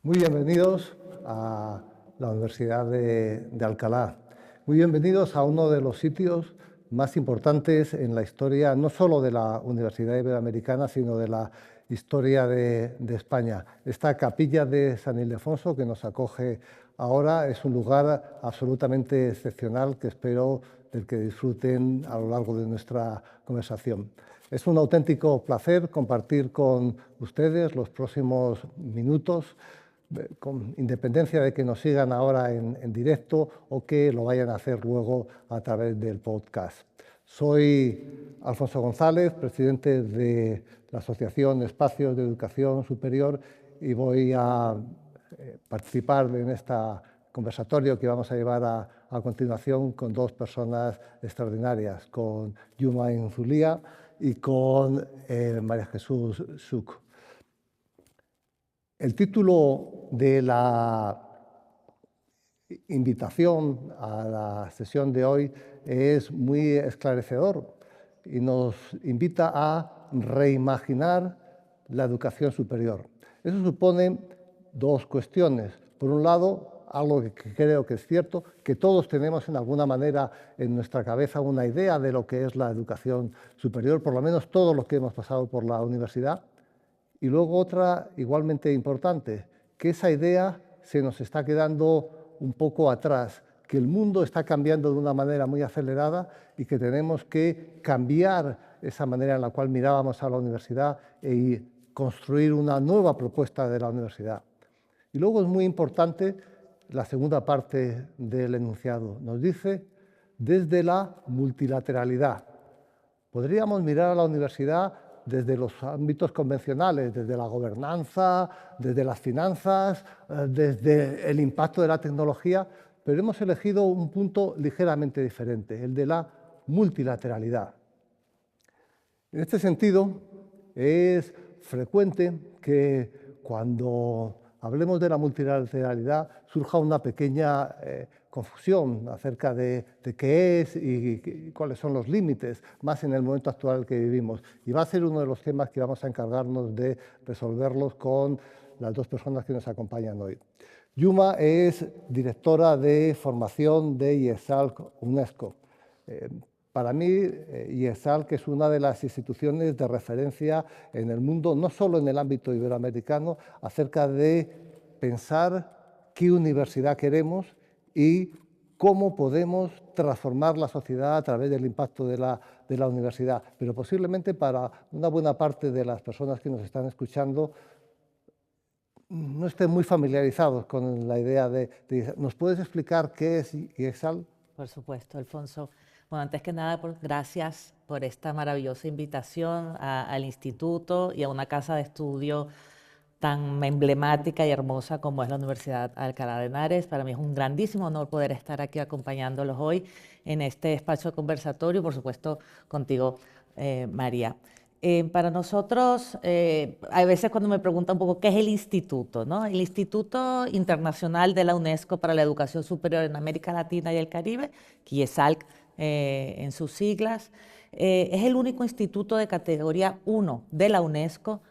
Muy bienvenidos a la Universidad de Alcalá. Muy bienvenidos a uno de los sitios más importantes en la historia, no solo de la Universidad Iberoamericana, sino de la historia de España. Esta capilla de San Ildefonso que nos acoge ahora es un lugar absolutamente excepcional que espero del que disfruten a lo largo de nuestra conversación. Es un auténtico placer compartir con ustedes los próximos minutos, con independencia de que nos sigan ahora en directo o que lo vayan a hacer luego a través del podcast. Soy Alfonso González, presidente de la Asociación Espacios de Educación Superior, y voy a participar en este conversatorio que vamos a llevar a continuación con dos personas extraordinarias, con Yuma Inzulía y con María Jesús Suc. El título de la invitación a la sesión de hoy es muy esclarecedor y nos invita a reimaginar la educación superior. Eso supone dos cuestiones. Por un lado, algo que creo que es cierto, que todos tenemos en alguna manera en nuestra cabeza una idea de lo que es la educación superior, por lo menos todos los que hemos pasado por la universidad. Y luego otra igualmente importante, que esa idea se nos está quedando un poco atrás, que el mundo está cambiando de una manera muy acelerada y que tenemos que cambiar esa manera en la cual mirábamos a la universidad y construir una nueva propuesta de la universidad. Y luego es muy importante la segunda parte del enunciado. Nos dice desde la multilateralidad. Podríamos mirar a la universidad desde los ámbitos convencionales, desde la gobernanza, desde las finanzas, desde el impacto de la tecnología, pero hemos elegido un punto ligeramente diferente, el de la multilateralidad. En este sentido, es frecuente que cuando hablemos de la multilateralidad surja una pequeña confusión acerca de qué es y cuáles son los límites, más en el momento actual que vivimos. Y va a ser uno de los temas que vamos a encargarnos de resolverlos con las dos personas que nos acompañan hoy. Yuma es directora de formación de IESALC UNESCO. Para mí, IESALC es una de las instituciones de referencia en el mundo, no solo en el ámbito iberoamericano, acerca de pensar qué universidad queremos y cómo podemos transformar la sociedad a través del impacto de la universidad. Pero posiblemente para una buena parte de las personas que nos están escuchando no estén muy familiarizados con la idea de ¿nos puedes explicar qué es IESALC? Por supuesto, Alfonso. Bueno, antes que nada, gracias por esta maravillosa invitación al instituto y a una casa de estudio tan emblemática y hermosa como es la Universidad Alcalá de Henares. Para mí es un grandísimo honor poder estar aquí acompañándolos hoy en este espacio conversatorio, por supuesto contigo, María. Para nosotros, hay veces cuando me preguntan un poco qué es el instituto, ¿no? El Instituto Internacional de la UNESCO para la Educación Superior en América Latina y el Caribe, IESALC en sus siglas, es el único instituto de categoría 1 de la UNESCO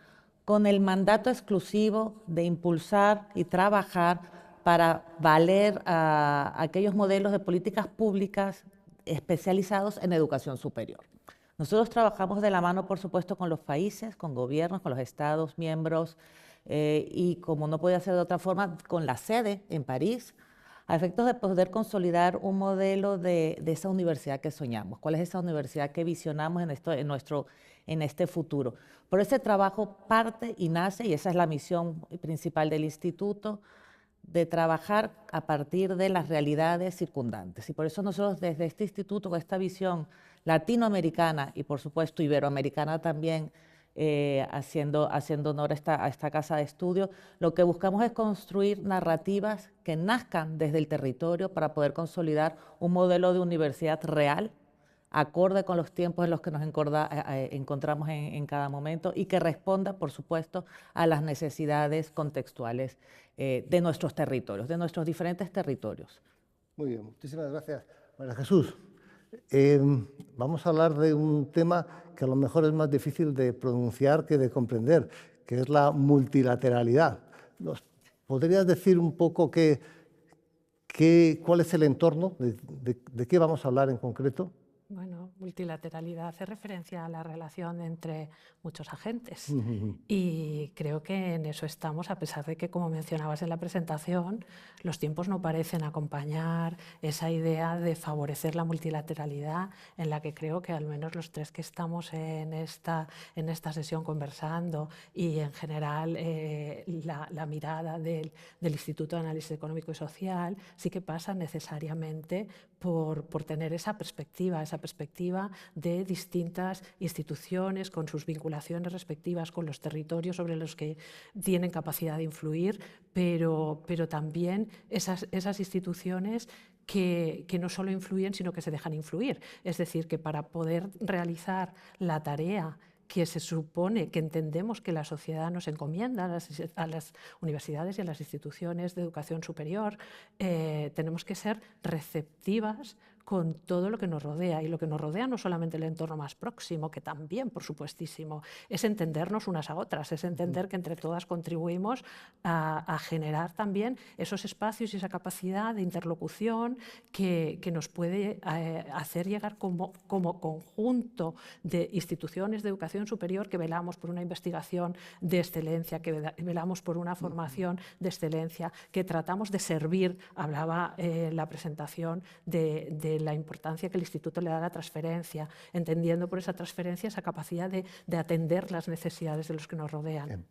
con el mandato exclusivo de impulsar y trabajar para valer a aquellos modelos de políticas públicas especializados en educación superior. Nosotros trabajamos de la mano, por supuesto, con los países, con gobiernos, con los estados miembros y, como no podía ser de otra forma, con la sede en París, a efectos de poder consolidar un modelo de esa universidad que soñamos. ¿Cuál es esa universidad que visionamos en este futuro? Por ese trabajo parte y nace, y esa es la misión principal del instituto, de trabajar a partir de las realidades circundantes. Y por eso nosotros desde este instituto, con esta visión latinoamericana y por supuesto iberoamericana también, haciendo honor a esta casa de estudio, lo que buscamos es construir narrativas que nazcan desde el territorio para poder consolidar un modelo de universidad real, acorde con los tiempos en los que nos encontramos en cada momento y que responda, por supuesto, a las necesidades contextuales de nuestros territorios, de nuestros diferentes territorios. Muy bien, muchísimas gracias, María Jesús. Vamos a hablar de un tema que a lo mejor es más difícil de pronunciar que de comprender, que es la multilateralidad. ¿Nos ¿Podrías decir un poco cuál es el entorno? ¿De qué vamos a hablar en concreto? Bueno, multilateralidad hace referencia a la relación entre muchos agentes y creo que en eso estamos, a pesar de que, como mencionabas en la presentación, los tiempos no parecen acompañar esa idea de favorecer la multilateralidad, en la que creo que al menos los tres que estamos en esta sesión conversando y en general la mirada del Instituto de Análisis Económico y Social sí que pasa necesariamente por tener esa perspectiva de distintas instituciones con sus vinculaciones respectivas con los territorios sobre los que tienen capacidad de influir, pero también esas instituciones que no solo influyen, sino que se dejan influir. Es decir, que para poder realizar la tarea que se supone, que entendemos que la sociedad nos encomienda a las universidades y a las instituciones de educación superior, tenemos que ser receptivas con todo lo que nos rodea. Y lo que nos rodea no solamente el entorno más próximo, que también, por supuestísimo, es entendernos unas a otras, es entender que entre todas contribuimos a generar también esos espacios y esa capacidad de interlocución que nos puede hacer llegar como conjunto de instituciones de educación superior que velamos por una investigación de excelencia, que velamos por una formación de excelencia, que tratamos de servir. Hablaba la presentación de la importancia que el Instituto le da a la transferencia, entendiendo por esa transferencia esa capacidad de atender las necesidades de los que nos rodean.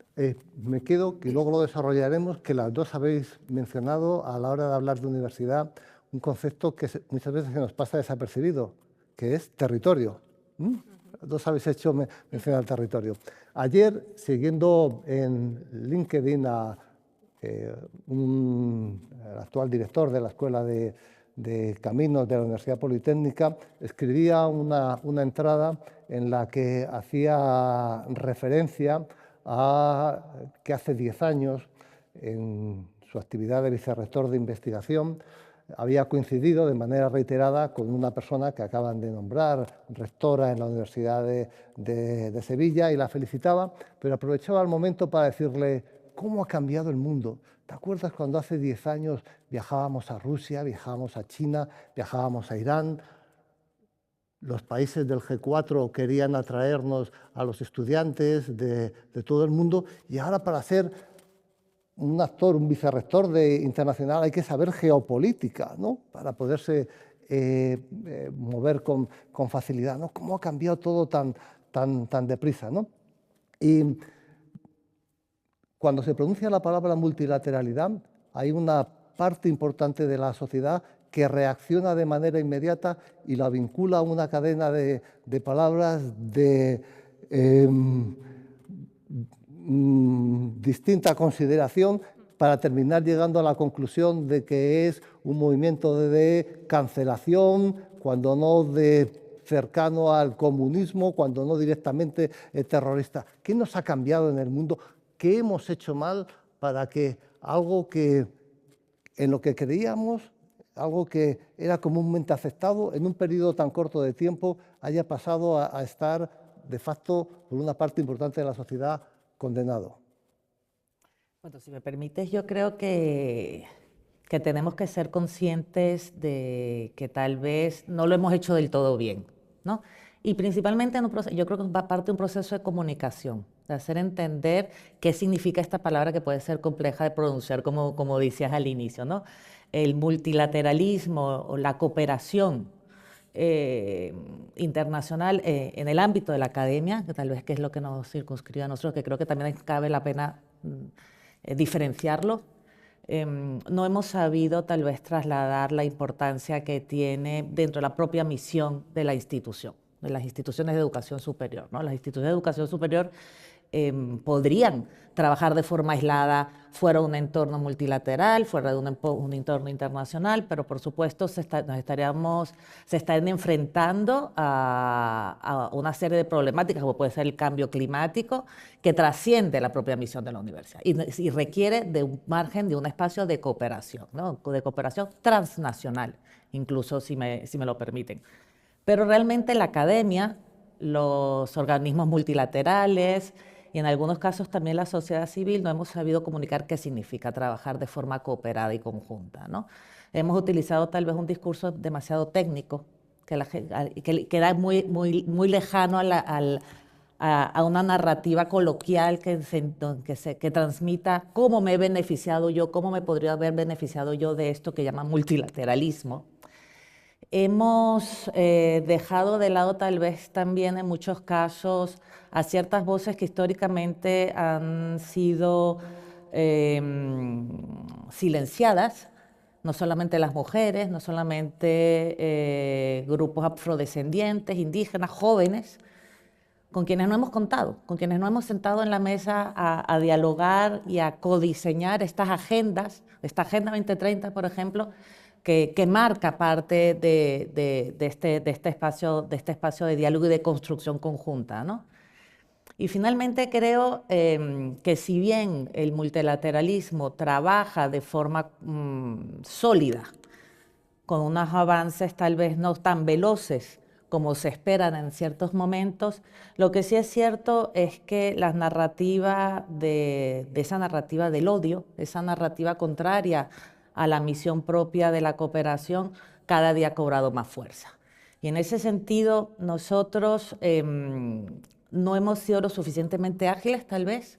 Me quedo, que luego lo desarrollaremos, que las dos habéis mencionado a la hora de hablar de universidad un concepto que muchas veces se nos pasa desapercibido, que es territorio. Los dos habéis hecho mención al territorio. Ayer, siguiendo en LinkedIn a el actual director de la Escuela de Caminos de la Universidad Politécnica, escribía una entrada en la que hacía referencia a que hace 10 años, en su actividad de vicerrector de investigación, había coincidido de manera reiterada con una persona que acaban de nombrar rectora en la Universidad de Sevilla, y la felicitaba, pero aprovechaba el momento para decirle: ¿cómo ha cambiado el mundo? ¿Te acuerdas cuando hace 10 años viajábamos a Rusia, viajábamos a China, viajábamos a Irán? Los países del G4 querían atraernos a los estudiantes de todo el mundo, y ahora, para ser un actor, un vicerrector internacional, hay que saber geopolítica, ¿no?, para poderse mover con facilidad, ¿no? ¿Cómo ha cambiado todo tan deprisa, ¿no? Y cuando se pronuncia la palabra multilateralidad, hay una parte importante de la sociedad que reacciona de manera inmediata y la vincula a una cadena de palabras de distinta consideración, para terminar llegando a la conclusión de que es un movimiento de cancelación, cuando no de cercano al comunismo, cuando no directamente terrorista. ¿Qué nos ha cambiado en el mundo? ¿Qué hemos hecho mal para que algo que en lo que creíamos, algo que era comúnmente aceptado, en un periodo tan corto de tiempo haya pasado a estar de facto por una parte importante de la sociedad condenado? Bueno, si me permites, yo creo que tenemos que ser conscientes de que tal vez no lo hemos hecho del todo bien, ¿no? Y principalmente yo creo que va parte de un proceso de comunicación, de hacer entender qué significa esta palabra que puede ser compleja de pronunciar, como decías al inicio, ¿no? El multilateralismo o la cooperación internacional en el ámbito de la academia, que tal vez que es lo que nos circunscribe a nosotros, que creo que también cabe la pena diferenciarlo. No hemos sabido tal vez trasladar la importancia que tiene dentro de la propia misión de la institución, de las instituciones de educación superior, ¿no? Las instituciones de educación superior podrían trabajar de forma aislada fuera de un entorno multilateral, fuera de un entorno internacional, pero por supuesto se están enfrentando a una serie de problemáticas, como puede ser el cambio climático, que trasciende la propia misión de la universidad y requiere de un margen, de un espacio de cooperación, ¿no?, de cooperación transnacional, incluso si me lo permiten. Pero realmente la academia, los organismos multilaterales, y en algunos casos también la sociedad civil no hemos sabido comunicar qué significa trabajar de forma cooperada y conjunta, ¿no? Hemos utilizado tal vez un discurso demasiado técnico que queda muy lejano a una narrativa coloquial que transmita cómo me he beneficiado yo, cómo me podría haber beneficiado yo de esto que llaman multilateralismo. Hemos dejado de lado tal vez también en muchos casos a ciertas voces que históricamente han sido silenciadas, no solamente las mujeres, no solamente grupos afrodescendientes, indígenas, jóvenes, con quienes no hemos contado, con quienes no hemos sentado en la mesa a dialogar y a codiseñar estas agendas, esta Agenda 2030, por ejemplo, que marca parte de este espacio de diálogo y de construcción conjunta, ¿no? Y finalmente creo que si bien el multilateralismo trabaja de forma sólida, con unos avances tal vez no tan veloces como se esperan en ciertos momentos, lo que sí es cierto es que la narrativa de esa narrativa del odio, esa narrativa contraria a la misión propia de la cooperación, cada día ha cobrado más fuerza. Y en ese sentido, nosotros no hemos sido lo suficientemente ágiles, tal vez,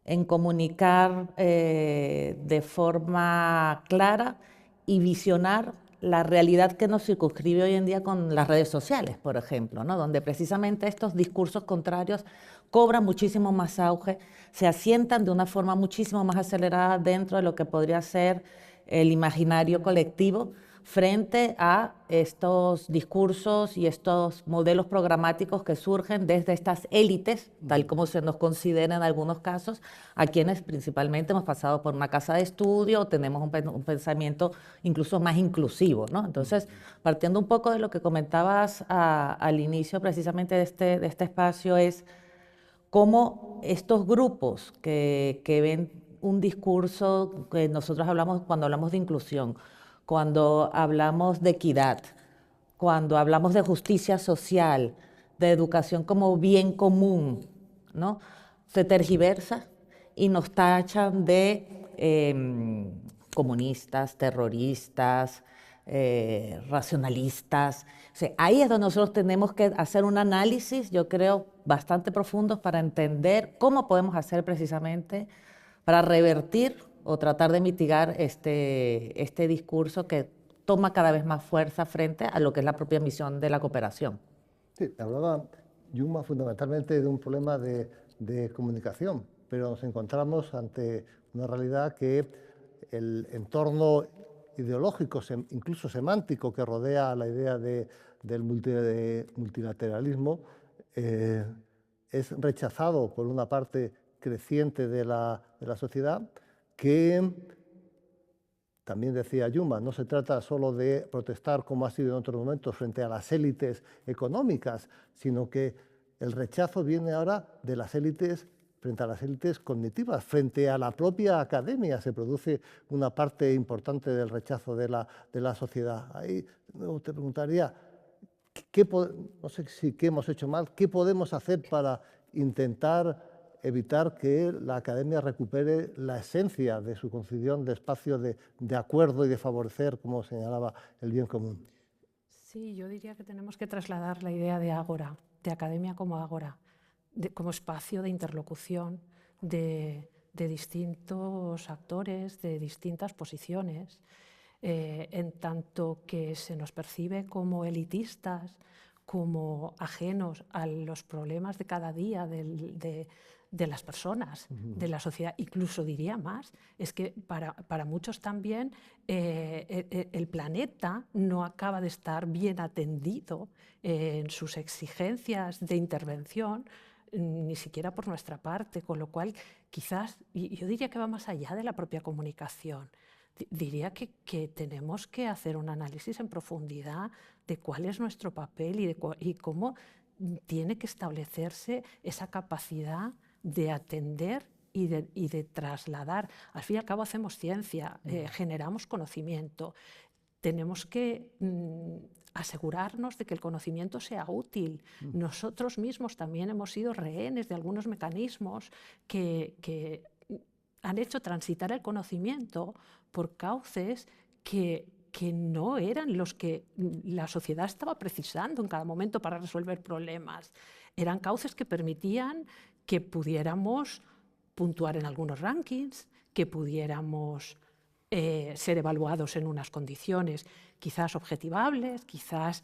en comunicar de forma clara y visionar la realidad que nos circunscribe hoy en día con las redes sociales, por ejemplo, ¿no? Donde precisamente estos discursos contrarios cobran muchísimo más auge, se asientan de una forma muchísimo más acelerada dentro de lo que podría ser el imaginario colectivo, frente a estos discursos y estos modelos programáticos que surgen desde estas élites, tal como se nos considera en algunos casos, a quienes principalmente hemos pasado por una casa de estudio o tenemos un pensamiento incluso más inclusivo, ¿no? Entonces, partiendo un poco de lo que comentabas al inicio precisamente de este espacio, es cómo estos grupos que ven un discurso que nosotros hablamos cuando hablamos de inclusión, cuando hablamos de equidad, cuando hablamos de justicia social, de educación como bien común, ¿no? Se tergiversa y nos tachan de comunistas, terroristas, racionalistas. O sea, ahí es donde nosotros tenemos que hacer un análisis, yo creo, bastante profundo para entender cómo podemos hacer precisamente para revertir o tratar de mitigar este discurso que toma cada vez más fuerza frente a lo que es la propia misión de la cooperación. Sí, hablaba Yuma fundamentalmente de un problema de comunicación, pero nos encontramos ante una realidad que el entorno ideológico, incluso semántico, que rodea la idea del multilateralismo es rechazado por una parte creciente de la sociedad, que también decía Yuma, no se trata solo de protestar como ha sido en otros momentos frente a las élites económicas, sino que el rechazo viene ahora de las élites frente a las élites cognitivas, frente a la propia academia. Se produce una parte importante del rechazo de la sociedad. Ahí te preguntaría, no sé si qué hemos hecho mal, qué podemos hacer para intentar evitar que la academia recupere la esencia de su concepción de espacio de acuerdo y de favorecer, como señalaba, el bien común. Sí, yo diría que tenemos que trasladar la idea de ágora, de academia como ágora, como espacio de interlocución de distintos actores, de distintas posiciones, en tanto que se nos percibe como elitistas, como ajenos a los problemas de cada día de las personas, de la sociedad. Incluso diría más, es que para muchos también el planeta no acaba de estar bien atendido en sus exigencias de intervención, ni siquiera por nuestra parte, con lo cual quizás, y yo diría que va más allá de la propia comunicación. Diría que tenemos que hacer un análisis en profundidad de cuál es nuestro papel y cómo tiene que establecerse esa capacidad de atender y de trasladar. Al fin y al cabo hacemos ciencia, generamos conocimiento, tenemos que asegurarnos de que el conocimiento sea útil. Nosotros mismos también hemos sido rehenes de algunos mecanismos que han hecho transitar el conocimiento por cauces que no eran los que la sociedad estaba precisando en cada momento para resolver problemas. Eran cauces que permitían que pudiéramos puntuar en algunos rankings, que pudiéramos ser evaluados en unas condiciones quizás objetivables, quizás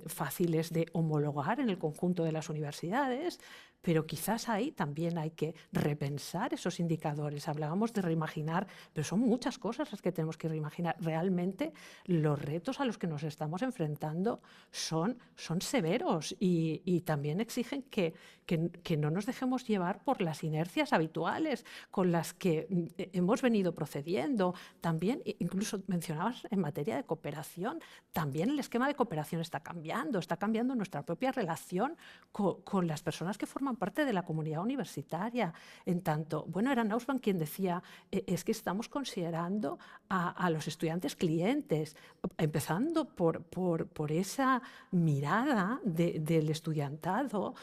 fáciles de homologar en el conjunto de las universidades, pero quizás ahí también hay que repensar esos indicadores. Hablábamos de reimaginar, pero son muchas cosas las que tenemos que reimaginar. Realmente los retos a los que nos estamos enfrentando son severos y también exigen que no nos dejemos llevar por las inercias habituales con las que hemos venido procediendo. También, incluso mencionabas en materia de cooperación, también el esquema de cooperación está cambiando nuestra propia relación con las personas que forman parte de la comunidad universitaria. En tanto, bueno, era Nausbaum quien decía, es que estamos considerando a los estudiantes clientes, empezando por esa mirada del estudiantado.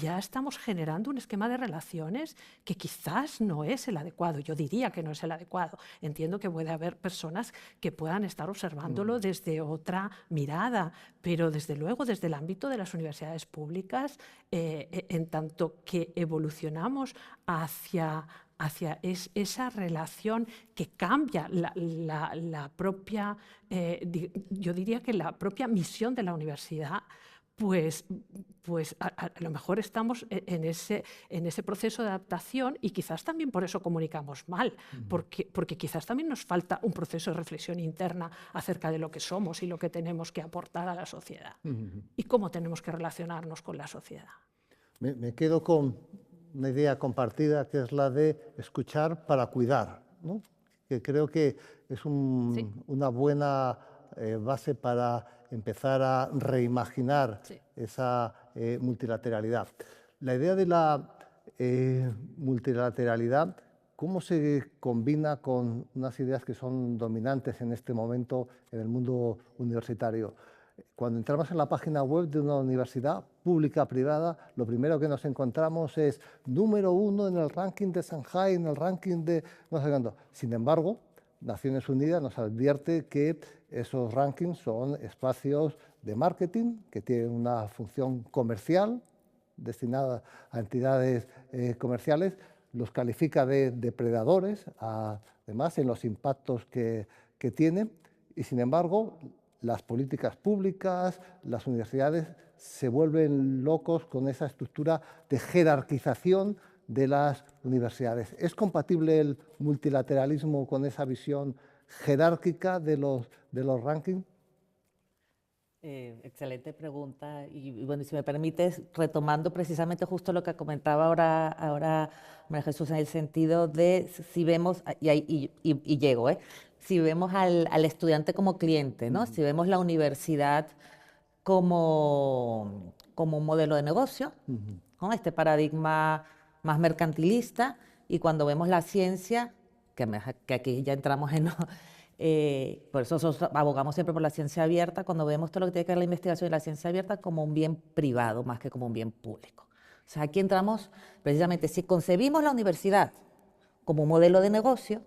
Ya estamos generando un esquema de relaciones que quizás no es el adecuado. Yo diría que no es el adecuado. Entiendo que puede haber personas que puedan estar observándolo desde otra mirada, pero desde luego desde el ámbito de las universidades públicas, en tanto que evolucionamos hacia esa relación que cambia la propia, yo diría que la propia misión de la universidad, pues a lo mejor estamos en ese proceso de adaptación y quizás también por eso comunicamos mal, porque quizás también nos falta un proceso de reflexión interna acerca de lo que somos y lo que tenemos que aportar a la sociedad y cómo tenemos que relacionarnos con la sociedad. Me quedo con una idea compartida que es la de escuchar para cuidar, ¿no? Que creo que es una buena base para empezar a reimaginar esa multilateralidad. La idea de la multilateralidad, ¿cómo se combina con unas ideas que son dominantes en este momento en el mundo universitario? Cuando entramos en la página web de una universidad pública privada, lo primero que nos encontramos es número 1 en el ranking de Shanghai, en el ranking de no sé cuánto. Sin embargo, Naciones Unidas nos advierte que esos rankings son espacios de marketing que tienen una función comercial destinada a entidades comerciales, los califica de depredadores, además en los impactos que tienen, y sin embargo las políticas públicas, las universidades se vuelven locos con esa estructura de jerarquización de las universidades. ¿Es compatible el multilateralismo con esa visión jerárquica de los rankings? Excelente pregunta. Y bueno, si me permites, retomando precisamente justo lo que comentaba ahora María Jesús, en el sentido de si vemos, y llego, si vemos al estudiante como cliente, ¿no? Si vemos la universidad como un modelo de negocio, ¿no? Este paradigma más mercantilista, y cuando vemos la ciencia, que aquí ya entramos en... por eso nosotros abogamos siempre por la ciencia abierta, cuando vemos todo lo que tiene que ver la investigación y la ciencia abierta como un bien privado más que como un bien público. O sea, aquí entramos precisamente, si concebimos la universidad como un modelo de negocio,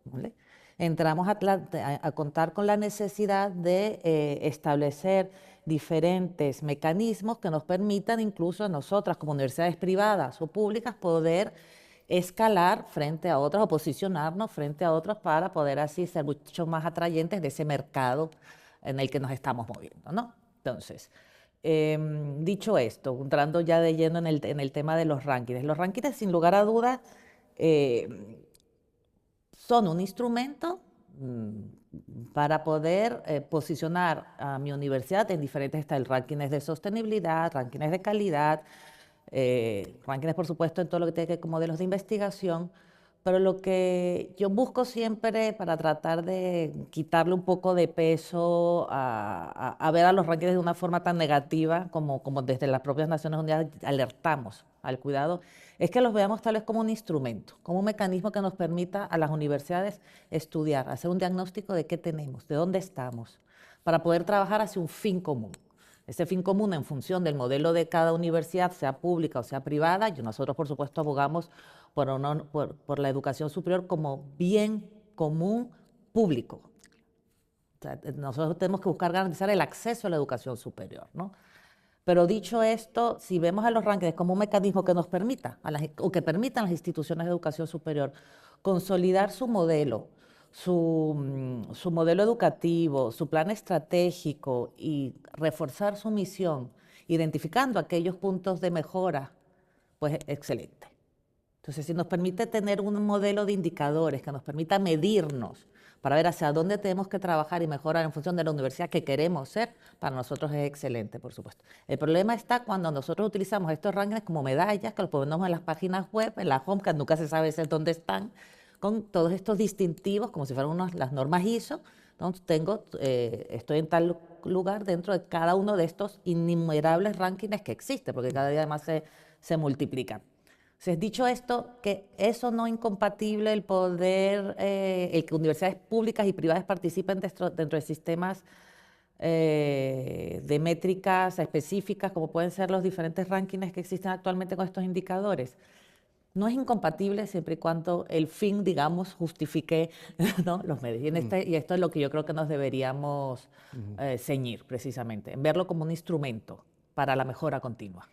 ¿vale? Entramos a contar con la necesidad de establecer diferentes mecanismos que nos permitan incluso a nosotras como universidades privadas o públicas poder escalar frente a otros o posicionarnos frente a otros para poder así ser mucho más atrayentes de ese mercado en el que nos estamos moviendo, ¿no? Entonces, dicho esto, entrando ya de lleno en el tema de los rankings sin lugar a dudas son un instrumento para poder posicionar a mi universidad en diferentes rankings de sostenibilidad, rankings de calidad, rankings, por supuesto, en todo lo que tiene que ver con modelos de investigación, Pero lo que yo busco siempre para tratar de quitarle un poco de peso a ver a los rankings de una forma tan negativa como desde las propias Naciones Unidas alertamos al cuidado, es que los veamos tal vez como un instrumento, como un mecanismo que nos permita a las universidades estudiar, hacer un diagnóstico de qué tenemos, de dónde estamos, para poder trabajar hacia un fin común. Ese fin común en función del modelo de cada universidad, sea pública o sea privada, y nosotros por supuesto abogamos por la educación superior como bien común público. O sea, nosotros tenemos que buscar garantizar el acceso a la educación superior, ¿no? Pero dicho esto, si vemos a los rankings como un mecanismo que nos permita, o que permitan a las instituciones de educación superior consolidar su modelo, su modelo educativo, su plan estratégico y reforzar su misión, identificando aquellos puntos de mejora, pues excelente. Entonces, si nos permite tener un modelo de indicadores que nos permita medirnos para ver hacia dónde tenemos que trabajar y mejorar en función de la universidad que queremos ser, para nosotros es excelente, por supuesto. El problema está cuando nosotros utilizamos estos rankings como medallas, que los ponemos en las páginas web, en la home, que nunca se sabe dónde están, con todos estos distintivos, como si fueran las normas ISO. Entonces, estoy en tal lugar dentro de cada uno de estos innumerables rankings que existen, porque cada día además se multiplican. Entonces, dicho esto, que eso no es incompatible el poder, el que universidades públicas y privadas participen dentro de sistemas de métricas específicas, como pueden ser los diferentes rankings que existen actualmente con estos indicadores. No es incompatible siempre y cuando el fin, digamos, justifique, ¿no?, los medios. Y esto es lo que yo creo que nos deberíamos ceñir precisamente, en verlo como un instrumento para la mejora continua.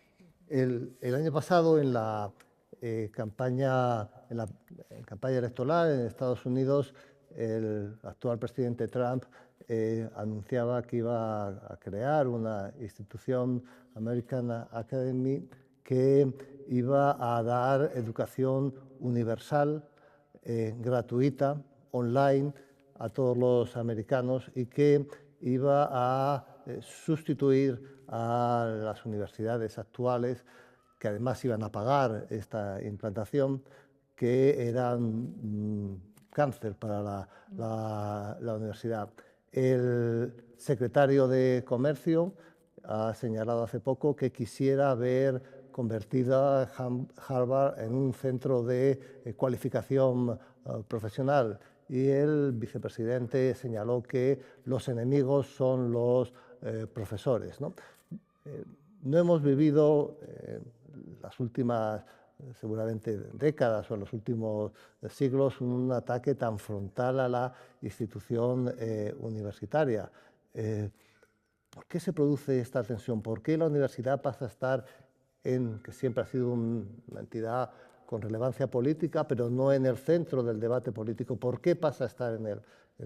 El año pasado, en la campaña electoral en Estados Unidos, el actual presidente Trump anunciaba que iba a crear una institución, American Academy, que iba a dar educación universal, gratuita, online, a todos los americanos, y que iba a sustituir a las universidades actuales, que además iban a pagar esta implantación, que eran cáncer para la universidad. El secretario de Comercio ha señalado hace poco que quisiera ver convertida Harvard en un centro de cualificación profesional, y el vicepresidente señaló que los enemigos son los profesores, ¿no? No hemos vivido las últimas, seguramente, décadas o los últimos siglos un ataque tan frontal a la institución universitaria. ¿Por qué se produce esta tensión? ¿Por qué la universidad pasa a estar que siempre ha sido una entidad con relevancia política, pero no en el centro del debate político? ¿Por qué pasa a estar en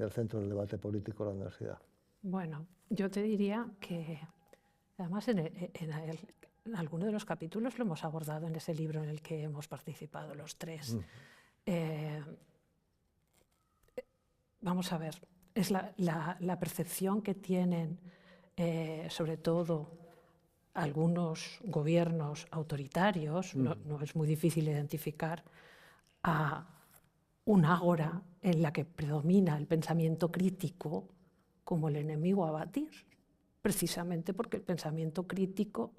el centro del debate político la universidad? Bueno, yo te diría que, además, en alguno de los capítulos lo hemos abordado en ese libro en el que hemos participado los tres. Vamos a ver, es la percepción que tienen, sobre todo, algunos gobiernos autoritarios. No es muy difícil identificar a un ágora en la que predomina el pensamiento crítico como el enemigo a batir, precisamente porque el pensamiento crítico,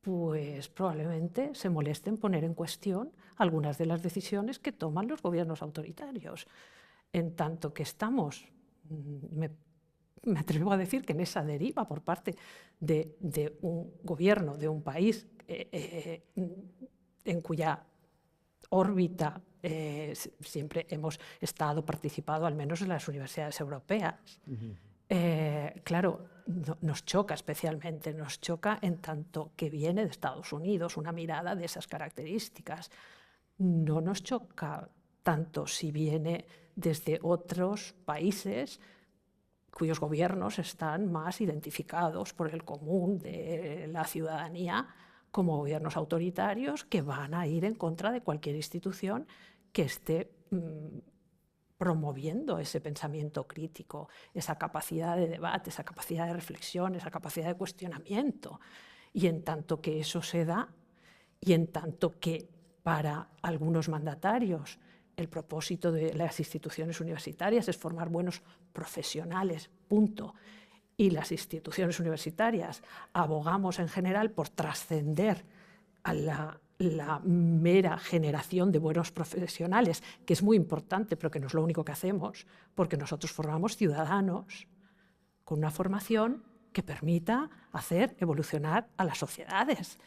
pues probablemente se moleste en poner en cuestión algunas de las decisiones que toman los gobiernos autoritarios. En tanto que estamos, me atrevo a decir que en esa deriva por parte de un gobierno, de un país en cuya órbita siempre hemos participado, al menos en las universidades europeas. Claro, nos choca especialmente, nos choca en tanto que viene de Estados Unidos una mirada de esas características. No nos choca tanto si viene desde otros países cuyos gobiernos están más identificados por el común de la ciudadanía como gobiernos autoritarios que van a ir en contra de cualquier institución que esté promoviendo ese pensamiento crítico, esa capacidad de debate, esa capacidad de reflexión, esa capacidad de cuestionamiento. Y en tanto que eso se da, y en tanto que para algunos mandatarios el propósito de las instituciones universitarias es formar buenos profesionales, punto. Y las instituciones universitarias abogamos en general por trascender a la mera generación de buenos profesionales, que es muy importante, pero que no es lo único que hacemos, porque nosotros formamos ciudadanos con una formación que permita hacer evolucionar a las sociedades.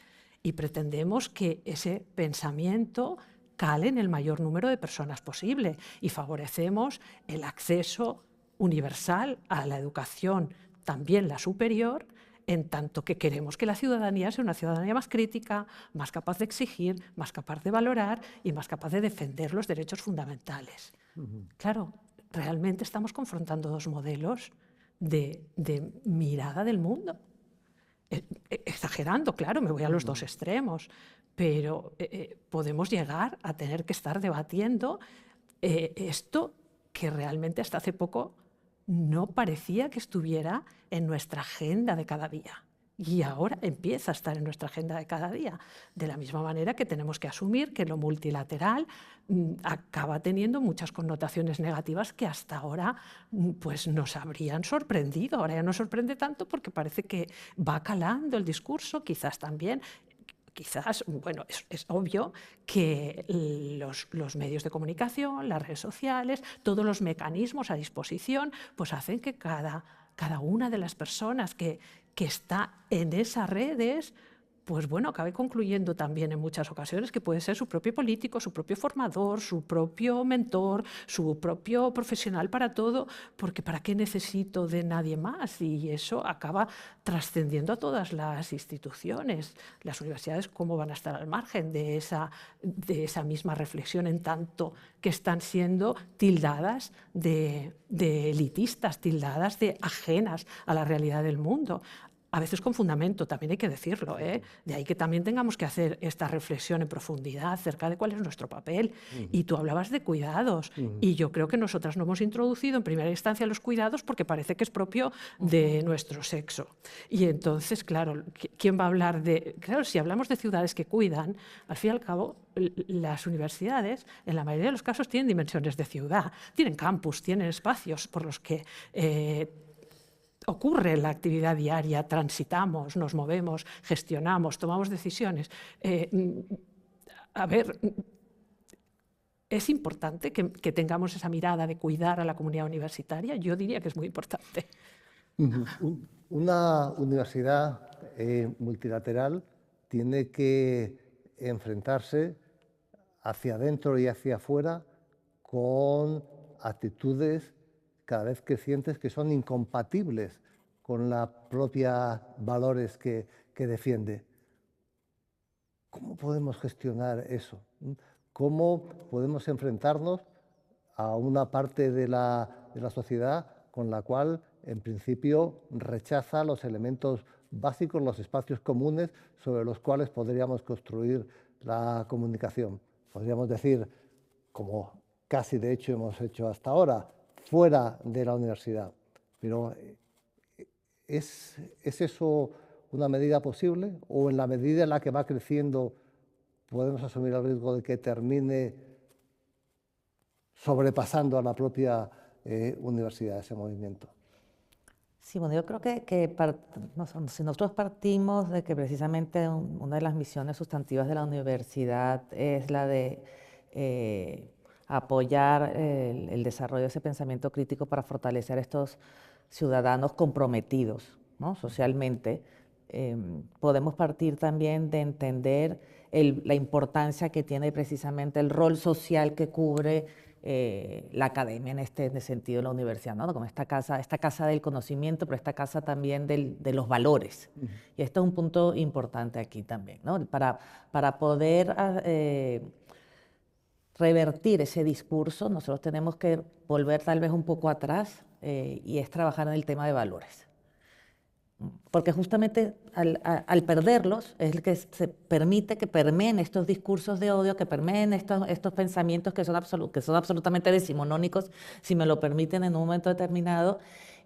Y pretendemos que ese pensamiento cale en el mayor número de personas posible y favorecemos el acceso universal a la educación, también la superior, en tanto que queremos que la ciudadanía sea una ciudadanía más crítica, más capaz de exigir, más capaz de valorar y más capaz de defender los derechos fundamentales. Claro, realmente estamos confrontando dos modelos de mirada del mundo. Exagerando, claro, me voy a los dos extremos, pero podemos llegar a tener que estar debatiendo esto que realmente hasta hace poco no parecía que estuviera en nuestra agenda de cada día. Y ahora empieza a estar en nuestra agenda de cada día. De la misma manera que tenemos que asumir que lo multilateral acaba teniendo muchas connotaciones negativas que hasta ahora pues, nos habrían sorprendido. Ahora ya no sorprende tanto porque parece que va calando el discurso, quizás también. Quizás, bueno, es obvio que los medios de comunicación, las redes sociales, todos los mecanismos a disposición, pues hacen que cada una de las personas que está en esas redes, pues bueno, acabe concluyendo también en muchas ocasiones que puede ser su propio político, su propio formador, su propio mentor, su propio profesional para todo, porque ¿para qué necesito de nadie más? Y eso acaba trascendiendo a todas las instituciones. Las universidades, ¿cómo van a estar al margen de esa misma reflexión en tanto que están siendo tildadas de elitistas, tildadas de ajenas a la realidad del mundo? A veces con fundamento, también hay que decirlo, ¿eh? De ahí que también tengamos que hacer esta reflexión en profundidad acerca de cuál es nuestro papel. Y tú hablabas de cuidados, y yo creo que nosotras no hemos introducido en primera instancia los cuidados porque parece que es propio de nuestro sexo. Y entonces, claro, ¿quién va a hablar de...? Claro, si hablamos de ciudades que cuidan, al fin y al cabo, las universidades, en la mayoría de los casos, tienen dimensiones de ciudad, tienen campus, tienen espacios por los que... ocurre la actividad diaria, transitamos, nos movemos, gestionamos, tomamos decisiones. A ver, ¿es importante que tengamos esa mirada de cuidar a la comunidad universitaria? Yo diría que es muy importante. Una universidad multilateral tiene que enfrentarse hacia adentro y hacia afuera con actitudes cada vez crecientes que son incompatibles con los propios valores que defiende. ¿Cómo podemos gestionar eso? ¿Cómo podemos enfrentarnos a una parte de la sociedad con la cual, en principio, rechaza los elementos básicos, los espacios comunes sobre los cuales podríamos construir la comunicación? Podríamos decir, como casi de hecho hemos hecho hasta ahora, fuera de la universidad. Pero ¿es eso una medida posible? ¿O en la medida en la que va creciendo podemos asumir el riesgo de que termine sobrepasando a la propia universidad ese movimiento? Sí, bueno, yo creo que si nosotros partimos de que precisamente una de las misiones sustantivas de la universidad es la de apoyar el desarrollo de ese pensamiento crítico para fortalecer a estos ciudadanos comprometidos, ¿no? Socialmente, podemos partir también de entender la importancia que tiene precisamente el rol social que cubre la academia en este sentido, la universidad, ¿no? Como esta casa del conocimiento, pero esta casa también de los valores. Y este es un punto importante aquí también, ¿no? Para poder revertir ese discurso, nosotros tenemos que volver tal vez un poco atrás y es trabajar en el tema de valores. Porque justamente al perderlos es el que se permite que permeen estos discursos de odio, que permeen estos pensamientos que son absolutamente decimonónicos, si me lo permiten en un momento determinado,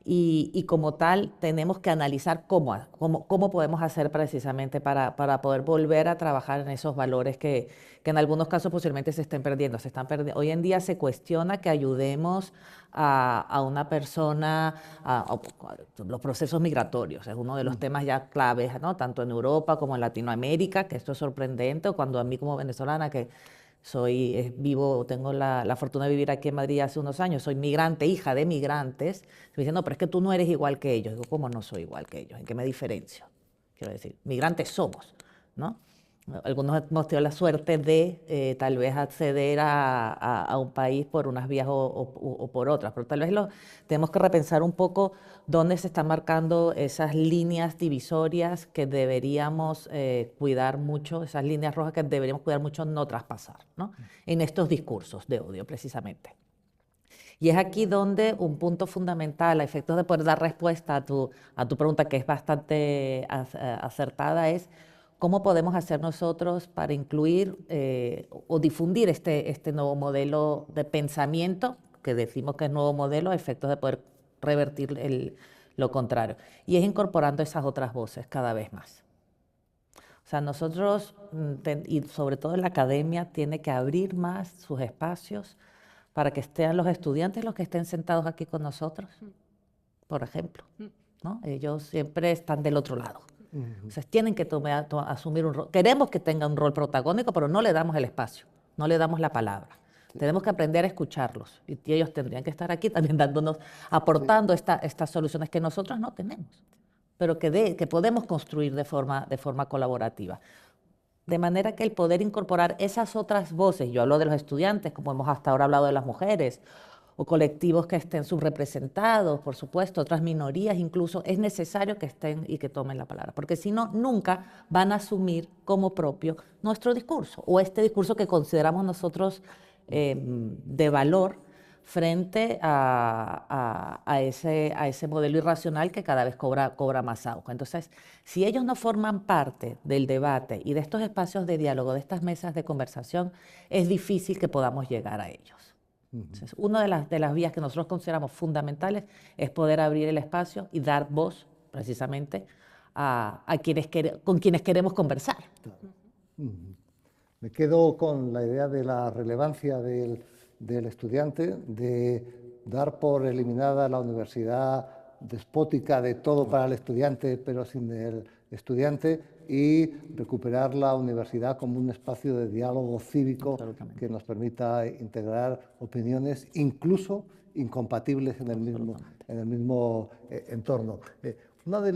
y como tal tenemos que analizar cómo podemos hacer precisamente para poder volver a trabajar en esos valores que en algunos casos posiblemente se estén perdiendo. Hoy en día se cuestiona que ayudemos a una persona, a los procesos migratorios, es uno de los temas ya claves, ¿no? Tanto en Europa como en Latinoamérica, que esto es sorprendente, o cuando a mí como venezolana, que tengo la fortuna de vivir aquí en Madrid hace unos años, soy migrante, hija de migrantes, me dicen, no, pero es que tú no eres igual que ellos. Digo, ¿cómo no soy igual que ellos? ¿En qué me diferencio? Quiero decir, migrantes somos, ¿no? Algunos hemos tenido la suerte de tal vez acceder a un país por unas vías o por otras, pero tal vez tenemos que repensar un poco dónde se están marcando esas líneas divisorias que deberíamos cuidar mucho, esas líneas rojas que deberíamos cuidar mucho no traspasar, ¿no? En estos discursos de odio, precisamente. Y es aquí donde un punto fundamental, a efectos de poder dar respuesta a tu pregunta, que es bastante acertada, es cómo podemos hacer nosotros para incluir o difundir este nuevo modelo de pensamiento, que decimos que es nuevo modelo, a efectos de poder revertir lo contrario. Y es incorporando esas otras voces cada vez más. O sea, nosotros, y sobre todo en la academia, tiene que abrir más sus espacios para que estén los estudiantes los que estén sentados aquí con nosotros, por ejemplo, ¿no? Ellos siempre están del otro lado. Entonces tienen que asumir un rol. Queremos que tengan un rol protagónico, pero no le damos el espacio, no le damos la palabra. Tenemos que aprender a escucharlos y ellos tendrían que estar aquí también aportando estas soluciones que nosotros no tenemos, pero que podemos construir de forma colaborativa. De manera que el poder incorporar esas otras voces, yo hablo de los estudiantes, como hemos hasta ahora hablado de las mujeres, o colectivos que estén subrepresentados, por supuesto, otras minorías incluso, es necesario que estén y que tomen la palabra, porque si no, nunca van a asumir como propio nuestro discurso, o este discurso que consideramos nosotros de valor, frente a ese modelo irracional que cada vez cobra más auge. Entonces, si ellos no forman parte del debate y de estos espacios de diálogo, de estas mesas de conversación, es difícil que podamos llegar a ellos. Entonces, una de las vías que nosotros consideramos fundamentales es poder abrir el espacio y dar voz, precisamente, con quienes queremos conversar. Me quedo con la idea de la relevancia del estudiante, de dar por eliminada la universidad despótica de todo para el estudiante, pero sin el estudiante, y recuperar la universidad como un espacio de diálogo cívico que nos permita integrar opiniones, incluso incompatibles en el mismo entorno. Una de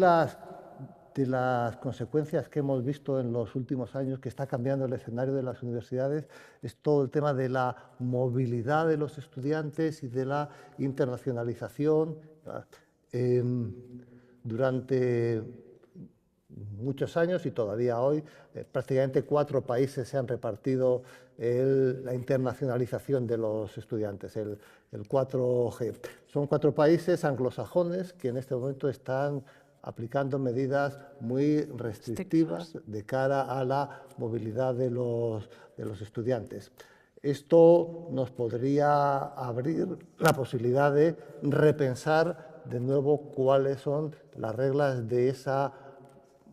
las consecuencias que hemos visto en los últimos años, que está cambiando el escenario de las universidades, es todo el tema de la movilidad de los estudiantes y de la internacionalización. Durante muchos años y todavía hoy, prácticamente 4 países se han repartido la internacionalización de los estudiantes, el 4G. Son 4 países anglosajones que en este momento están aplicando medidas muy restrictivas de cara a la movilidad de los estudiantes. Esto nos podría abrir la posibilidad de repensar de nuevo cuáles son las reglas de ese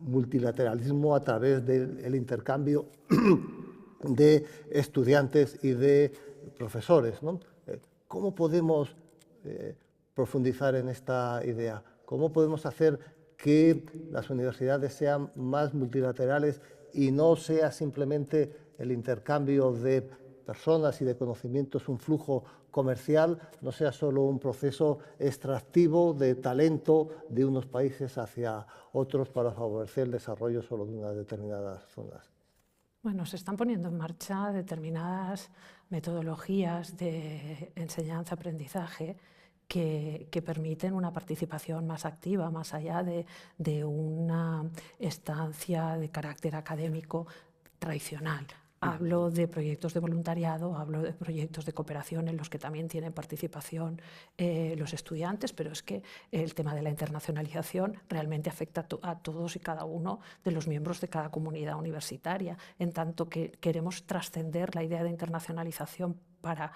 multilateralismo a través del intercambio de estudiantes y de profesores, ¿no? ¿Cómo podemos profundizar en esta idea? ¿Cómo podemos hacer que las universidades sean más multilaterales y no sea simplemente el intercambio de personas y de conocimientos un flujo comercial, no sea solo un proceso extractivo de talento de unos países hacia otros para favorecer el desarrollo solo de unas determinadas zonas? Bueno, se están poniendo en marcha determinadas metodologías de enseñanza-aprendizaje que permiten una participación más activa, más allá de una estancia de carácter académico tradicional. Hablo de proyectos de voluntariado, hablo de proyectos de cooperación en los que también tienen participación los estudiantes, pero es que el tema de la internacionalización realmente afecta a todos y cada uno de los miembros de cada comunidad universitaria, en tanto que queremos trascender la idea de internacionalización para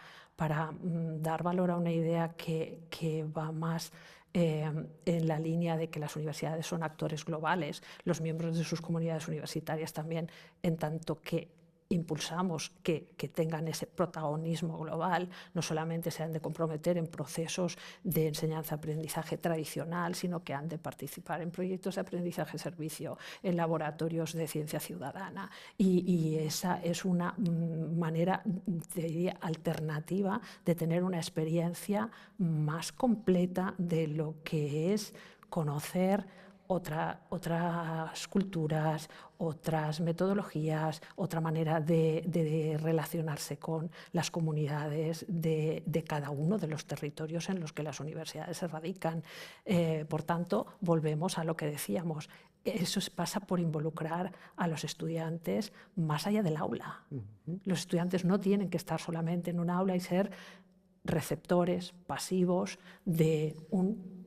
dar valor a una idea que va más en la línea de que las universidades son actores globales, los miembros de sus comunidades universitarias también, en tanto que impulsamos que tengan ese protagonismo global, no solamente se han de comprometer en procesos de enseñanza-aprendizaje tradicional, sino que han de participar en proyectos de aprendizaje-servicio, en laboratorios de ciencia ciudadana. Y esa es una manera, te diría, alternativa de tener una experiencia más completa de lo que es conocer otras culturas, otras metodologías, otra manera de relacionarse con las comunidades de cada uno de los territorios en los que las universidades se radican. Por tanto, volvemos a lo que decíamos. Eso pasa por involucrar a los estudiantes más allá del aula. Los estudiantes no tienen que estar solamente en un aula y ser receptores pasivos de un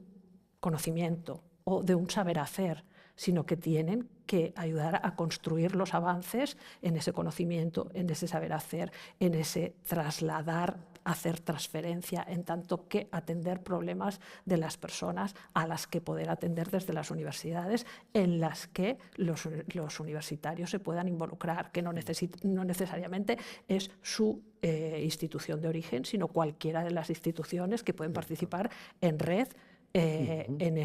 conocimiento o de un saber hacer, sino que tienen que ayudar a construir los avances en ese conocimiento, en ese saber hacer, en ese trasladar, hacer transferencia, en tanto que atender problemas de las personas a las que poder atender desde las universidades, en las que los universitarios se puedan involucrar, que no necesariamente es su institución de origen, sino cualquiera de las instituciones que pueden participar en red en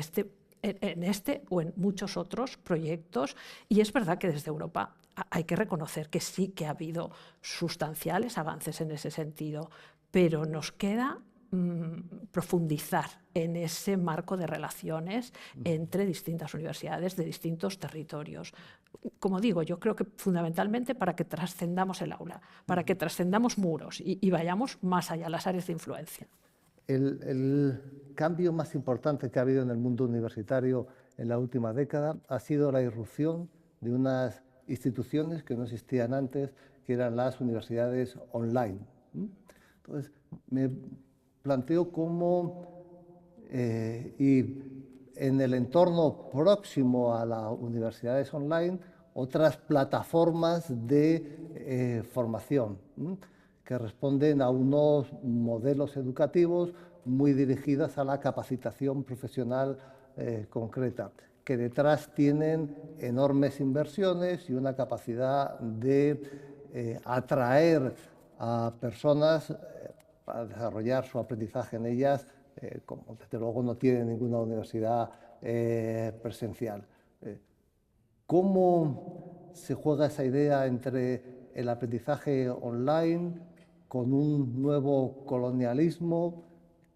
este o en muchos otros proyectos. Y es verdad que desde Europa hay que reconocer que sí que ha habido sustanciales avances en ese sentido, pero nos queda profundizar en ese marco de relaciones entre distintas universidades de distintos territorios. Como digo, yo creo que fundamentalmente para que trascendamos el aula, para que trascendamos muros y vayamos más allá, las áreas de influencia. El cambio más importante que ha habido en el mundo universitario en la última década ha sido la irrupción de unas instituciones que no existían antes, que eran las universidades online. Entonces, me planteo cómo, y en el entorno próximo a las universidades online, otras plataformas de formación, que responden a unos modelos educativos muy dirigidos a la capacitación profesional concreta, que detrás tienen enormes inversiones y una capacidad de atraer a personas para desarrollar su aprendizaje en ellas, como desde luego no tiene ninguna universidad presencial. ¿Cómo se juega esa idea entre el aprendizaje online con un nuevo colonialismo,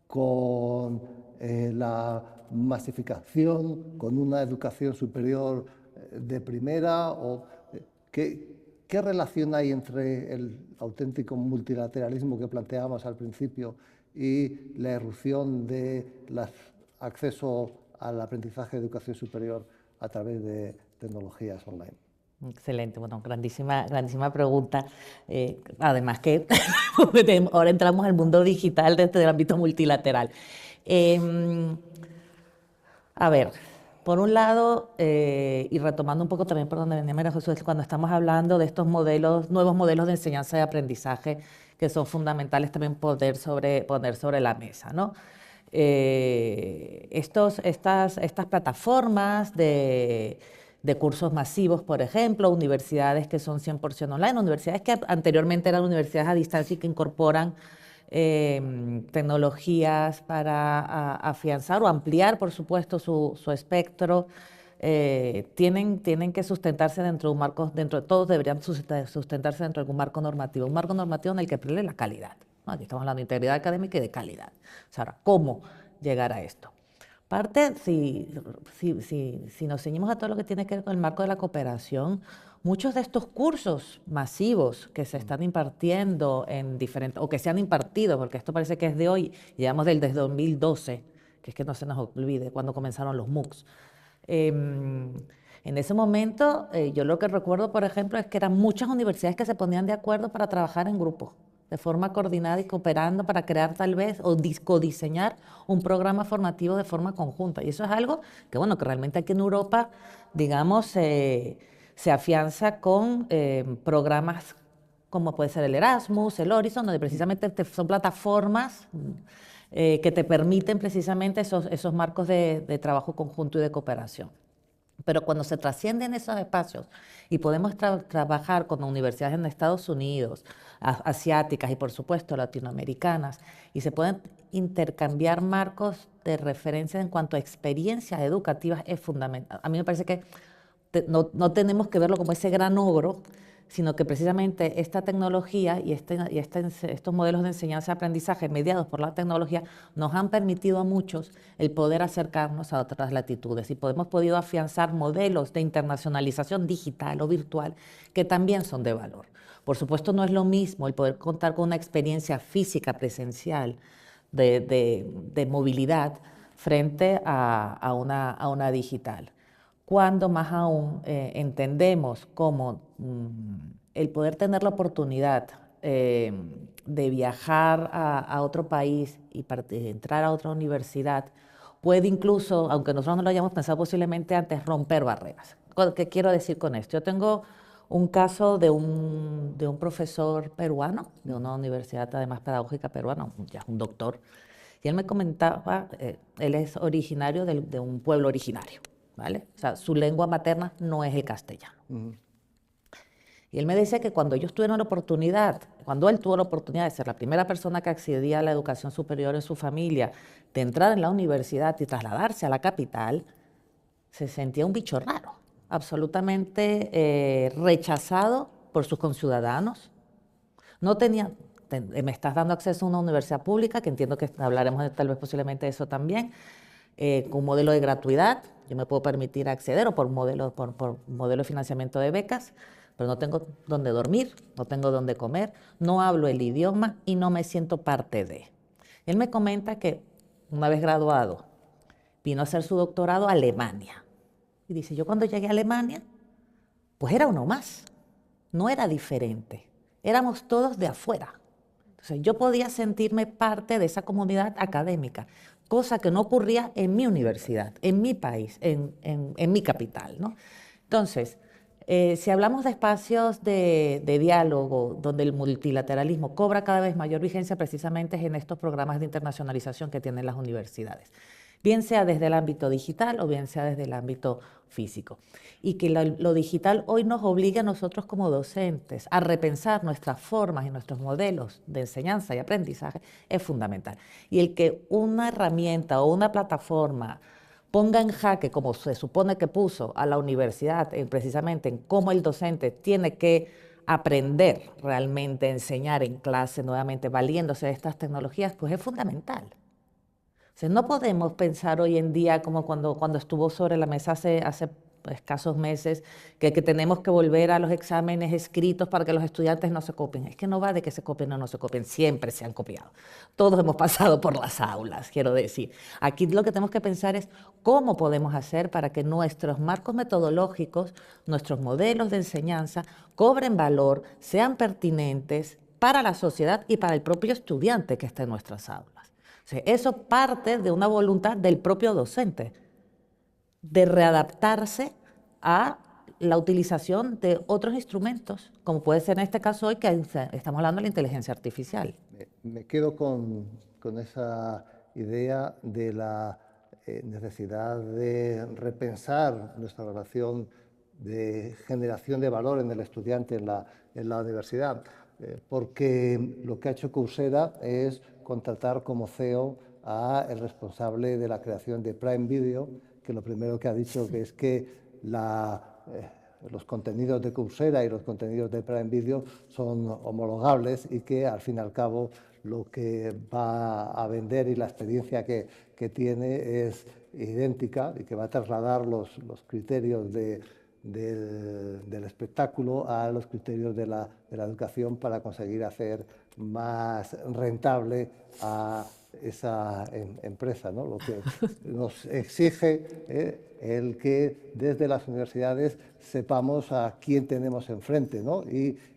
con la masificación, con una educación superior de primera? ¿Qué relación hay entre el auténtico multilateralismo que planteábamos al principio y la irrupción del acceso al aprendizaje de educación superior a través de tecnologías online? Excelente, bueno, grandísima pregunta. Además que ahora entramos al mundo digital desde el ámbito multilateral. A ver, por un lado, y retomando un poco también por donde venía María José, cuando estamos hablando de estos nuevos modelos de enseñanza y aprendizaje que son fundamentales también poner sobre la mesa, ¿no? Estas plataformas de cursos masivos, por ejemplo, universidades que son 100% online, universidades que anteriormente eran universidades a distancia y que incorporan tecnologías para afianzar o ampliar, por supuesto, su espectro, tienen que sustentarse dentro de un marco, todos deberían sustentarse dentro de algún marco normativo en el que prelee la calidad, ¿no? Aquí estamos hablando de integridad académica y de calidad. O sea, ahora, ¿cómo llegar a esto? Parte, si nos ceñimos a todo lo que tiene que ver con el marco de la cooperación, muchos de estos cursos masivos que se están impartiendo o que se han impartido, porque esto parece que es de hoy, llevamos desde 2012, que es que no se nos olvide, cuando comenzaron los MOOCs. En ese momento, yo lo que recuerdo, por ejemplo, es que eran muchas universidades que se ponían de acuerdo para trabajar en grupo, de forma coordinada y cooperando para crear tal vez o codiseñar un programa formativo de forma conjunta. Y eso es algo que, bueno, que realmente aquí en Europa, digamos, se afianza con programas como puede ser el Erasmus, el Horizon, donde precisamente son plataformas que te permiten precisamente esos marcos de trabajo conjunto y de cooperación. Pero cuando se trascienden esos espacios y podemos trabajar con universidades en Estados Unidos, asiáticas y por supuesto latinoamericanas, y se pueden intercambiar marcos de referencia en cuanto a experiencias educativas, es fundamental. A mí me parece que no tenemos que verlo como ese gran ogro, sino que precisamente esta tecnología y estos modelos de enseñanza y aprendizaje mediados por la tecnología nos han permitido a muchos el poder acercarnos a otras latitudes y hemos podido afianzar modelos de internacionalización digital o virtual que también son de valor. Por supuesto, no es lo mismo el poder contar con una experiencia física presencial de movilidad frente a una digital. Cuando más aún entendemos cómo el poder tener la oportunidad de viajar a otro país y entrar a otra universidad puede incluso, aunque nosotros no lo hayamos pensado posiblemente antes, romper barreras. ¿Qué quiero decir con esto? Yo tengo un caso de un profesor peruano, de una universidad además pedagógica peruana, ya un doctor, y él me comentaba, él es originario de un pueblo originario, ¿vale? O sea, su lengua materna no es el castellano. Y él me decía que cuando ellos tuvieron la oportunidad, cuando él tuvo la oportunidad de ser la primera persona que accedía a la educación superior en su familia, de entrar en la universidad y trasladarse a la capital, se sentía un bicho raro, absolutamente rechazado por sus conciudadanos. No tenía, me estás dando acceso a una universidad pública, que entiendo que hablaremos tal vez posiblemente de eso también, con un modelo de gratuidad, yo me puedo permitir acceder o por modelo de financiamiento de becas, pero no tengo dónde dormir, no tengo dónde comer, no hablo el idioma y no me siento parte de. Él me comenta que una vez graduado, vino a hacer su doctorado a Alemania. Y dice, yo cuando llegué a Alemania, pues era uno más, no era diferente, éramos todos de afuera. Entonces yo podía sentirme parte de esa comunidad académica, cosa que no ocurría en mi universidad, en mi país, en mi capital, ¿no? Entonces, si hablamos de espacios de diálogo, donde el multilateralismo cobra cada vez mayor vigencia, precisamente es en estos programas de internacionalización que tienen las universidades, bien sea desde el ámbito digital o bien sea desde el ámbito físico. Y que lo digital hoy nos obliga a nosotros como docentes a repensar nuestras formas y nuestros modelos de enseñanza y aprendizaje es fundamental. Y el que una herramienta o una plataforma ponga en jaque, como se supone que puso a la universidad, precisamente en cómo el docente tiene que aprender realmente, enseñar en clase nuevamente, valiéndose de estas tecnologías, pues es fundamental. O sea, no podemos pensar hoy en día como cuando estuvo sobre la mesa hace escasos meses, que tenemos que volver a los exámenes escritos para que los estudiantes no se copien. Es que no va de que se copien o no se copien, siempre se han copiado. Todos hemos pasado por las aulas, quiero decir. Aquí lo que tenemos que pensar es cómo podemos hacer para que nuestros marcos metodológicos, nuestros modelos de enseñanza cobren valor, sean pertinentes para la sociedad y para el propio estudiante que está en nuestras aulas. O sea, eso parte de una voluntad del propio docente, de readaptarse a la utilización de otros instrumentos, como puede ser en este caso hoy que estamos hablando de la inteligencia artificial. Me quedo con esa idea de la necesidad de repensar nuestra relación de generación de valor en el estudiante en la universidad, porque lo que ha hecho Coursera es contratar como CEO a el responsable de la creación de Prime Video, que lo primero que ha dicho que es que los contenidos de Coursera y los contenidos de Prime Video son homologables y que al fin y al cabo lo que va a vender y la experiencia que tiene es idéntica y que va a trasladar los criterios del espectáculo a los criterios de la educación para conseguir hacer más rentable a esa empresa, ¿no? Lo que nos exige el que desde las universidades sepamos a quién tenemos enfrente, ¿no?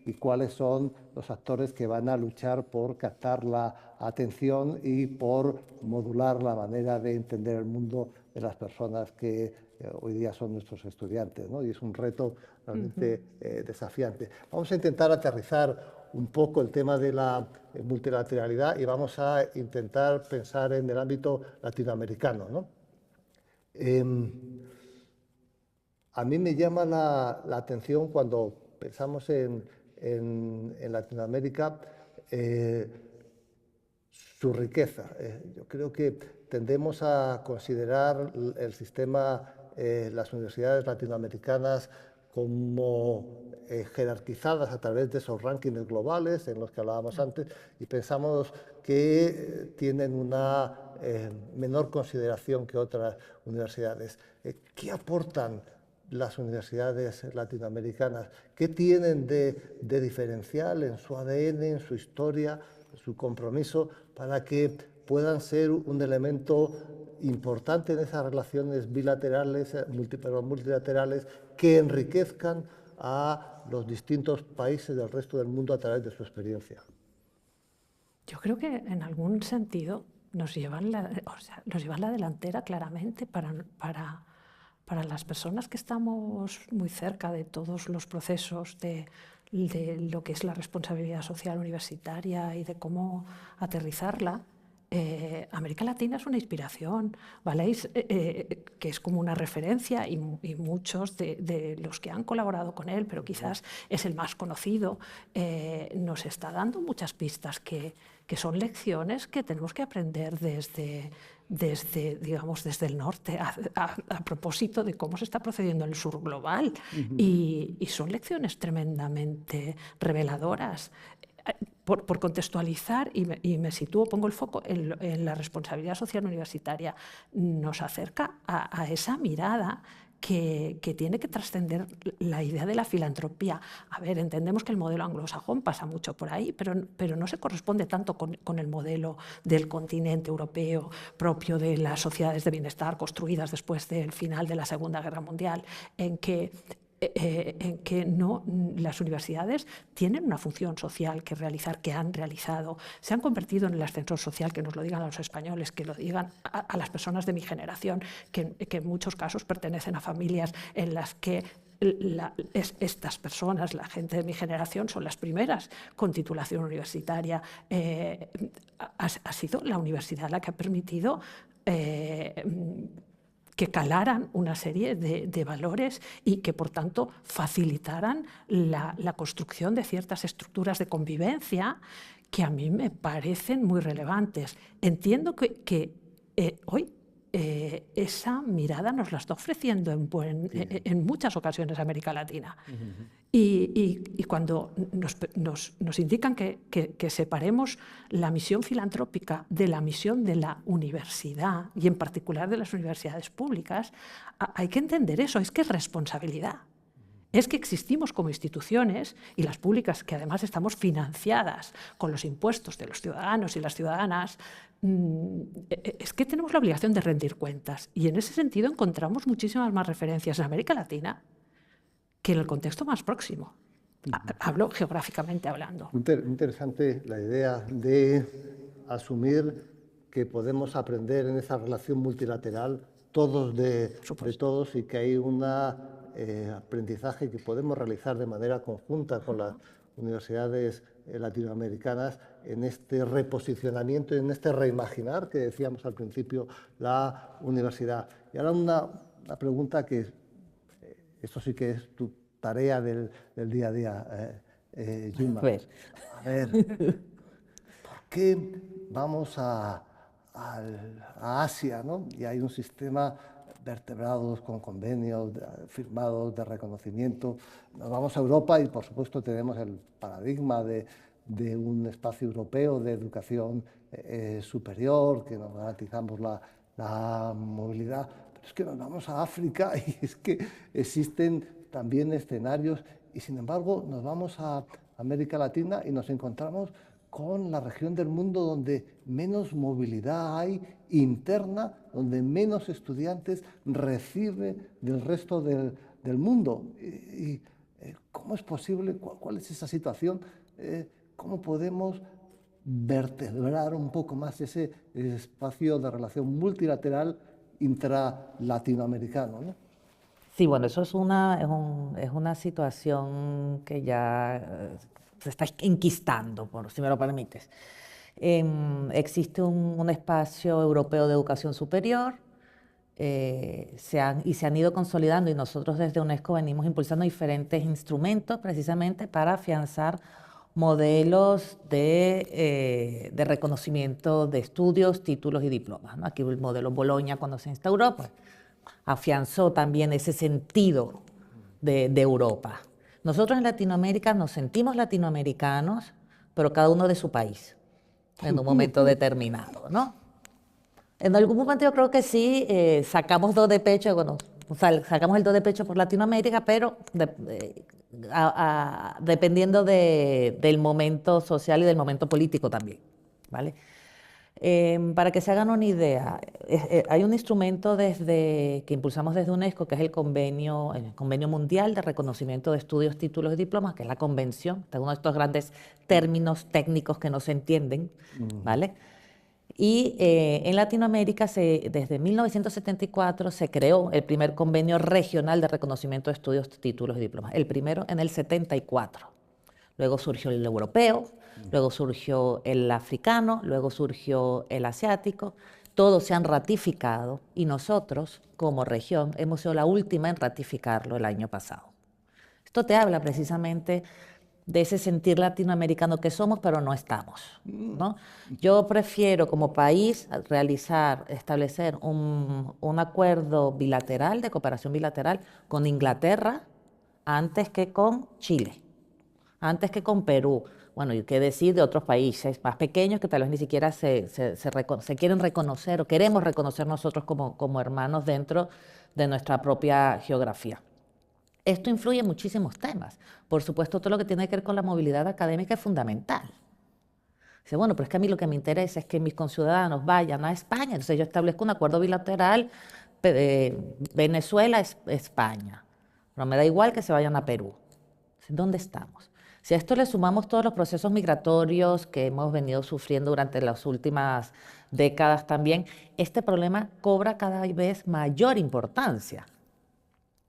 y cuáles son los actores que van a luchar por captar la atención y por modular la manera de entender el mundo de las personas que hoy día son nuestros estudiantes, ¿no? Y es un reto realmente desafiante. Vamos a intentar aterrizar un poco el tema de la multilateralidad y vamos a intentar pensar en el ámbito latinoamericano, ¿no? A mí me llama la atención cuando pensamos en Latinoamérica su riqueza. Yo creo que tendemos a considerar el sistema, las universidades latinoamericanas como jerarquizadas a través de esos rankings globales en los que hablábamos antes y pensamos que tienen una menor consideración que otras universidades. ¿Qué aportan las universidades latinoamericanas? ¿Qué tienen de diferencial en su ADN, en su historia, en su compromiso, para que puedan ser un elemento importante en esas relaciones bilaterales, multilaterales, que enriquezcan a los distintos países del resto del mundo a través de su experiencia? Yo creo que en algún sentido nos llevan la delantera claramente para las personas que estamos muy cerca de todos los procesos de lo que es la responsabilidad social universitaria y de cómo aterrizarla. América Latina es una inspiración, Valais, que es como una referencia y muchos de los que han colaborado con él, pero quizás es el más conocido, nos está dando muchas pistas que son lecciones que tenemos que aprender desde el norte, a propósito de cómo se está procediendo en el sur global. Y son lecciones tremendamente reveladoras. Por contextualizar, y me sitúo, pongo el foco en la responsabilidad social universitaria, nos acerca a esa mirada que tiene que trascender la idea de la filantropía. A ver, entendemos que el modelo anglosajón pasa mucho por ahí, pero no se corresponde tanto con el modelo del continente europeo propio de las sociedades de bienestar construidas después del final de la Segunda Guerra Mundial, en que las universidades tienen una función social que realizar, que han realizado, se han convertido en el ascensor social, que nos lo digan a los españoles, que lo digan a las personas de mi generación, que en muchos casos pertenecen a familias en las que estas personas, la gente de mi generación, son las primeras con titulación universitaria. Ha sido la universidad la que ha permitido que calaran una serie de valores y que, por tanto, facilitaran la construcción de ciertas estructuras de convivencia que a mí me parecen muy relevantes. Entiendo que hoy esa mirada nos la está ofreciendo en muchas ocasiones América Latina. Y cuando nos indican que separemos la misión filantrópica de la misión de la universidad, y en particular de las universidades públicas, hay que entender eso, es que es responsabilidad. Es que existimos como instituciones, y las públicas, que además estamos financiadas con los impuestos de los ciudadanos y las ciudadanas, es que tenemos la obligación de rendir cuentas. Y en ese sentido encontramos muchísimas más referencias en América Latina que en el contexto más próximo. Hablo geográficamente hablando. Interesante la idea de asumir que podemos aprender en esa relación multilateral todos de todos, y que hay un aprendizaje que podemos realizar de manera conjunta con las universidades latinoamericanas en este reposicionamiento, en este reimaginar que decíamos al principio la universidad. Y ahora una pregunta que esto sí que es tu tarea del día a día, Yuma. A ver, ¿por qué vamos a Asia, ¿no? Y hay un sistema vertebrados con convenios firmados de reconocimiento? Nos vamos a Europa y, por supuesto, tenemos el paradigma de un espacio europeo de educación superior, que nos garantizamos la movilidad. Pero es que nos vamos a África y es que existen también escenarios, y sin embargo nos vamos a América Latina y nos encontramos con la región del mundo donde menos movilidad hay interna, donde menos estudiantes recibe del resto del mundo. ¿Cómo es posible? ¿Cuál es esa situación? ¿Cómo podemos vertebrar un poco más ese espacio de relación multilateral intra-latinoamericano, ¿no? Sí, bueno, eso es una situación que ya se está enquistando, si me lo permites. Existe un espacio europeo de educación superior, se han ido consolidando, y nosotros desde UNESCO venimos impulsando diferentes instrumentos precisamente para afianzar modelos de reconocimiento de estudios, títulos y diplomas, ¿no? Aquí el modelo Bolonia, cuando se instauró, pues afianzó también ese sentido de Europa. Nosotros en Latinoamérica nos sentimos latinoamericanos, pero cada uno de su país, en un momento determinado, ¿no? En algún momento yo creo que sí, sacamos do de pecho, bueno, o sea, sacamos el do de pecho por Latinoamérica, pero dependiendo del momento social y del momento político también, ¿vale? Para que se hagan una idea, hay un instrumento que impulsamos desde UNESCO, que es el Convenio Mundial de Reconocimiento de Estudios, Títulos y Diplomas, que es la convención, este es uno de estos grandes términos técnicos que no se entienden, ¿vale? Y en Latinoamérica, desde 1974, se creó el primer convenio regional de reconocimiento de estudios, títulos y diplomas, el primero en el 74. Luego surgió el europeo, luego surgió el africano, luego surgió el asiático. Todos se han ratificado y nosotros, como región, hemos sido la última en ratificarlo el año pasado. Esto te habla precisamente de ese sentir latinoamericano que somos, pero no estamos, ¿no? Yo prefiero como país establecer un acuerdo bilateral, de cooperación bilateral, con Inglaterra antes que con Chile, antes que con Perú. Bueno, y qué decir de otros países más pequeños que tal vez ni siquiera se quieren reconocer o queremos reconocer nosotros como hermanos dentro de nuestra propia geografía. Esto influye en muchísimos temas. Por supuesto, todo lo que tiene que ver con la movilidad académica es fundamental. Dice, bueno, pero es que a mí lo que me interesa es que mis conciudadanos vayan a España. Entonces yo establezco un acuerdo bilateral Venezuela-España. Pero me da igual que se vayan a Perú. ¿Dónde estamos? Si a esto le sumamos todos los procesos migratorios que hemos venido sufriendo durante las últimas décadas también, este problema cobra cada vez mayor importancia.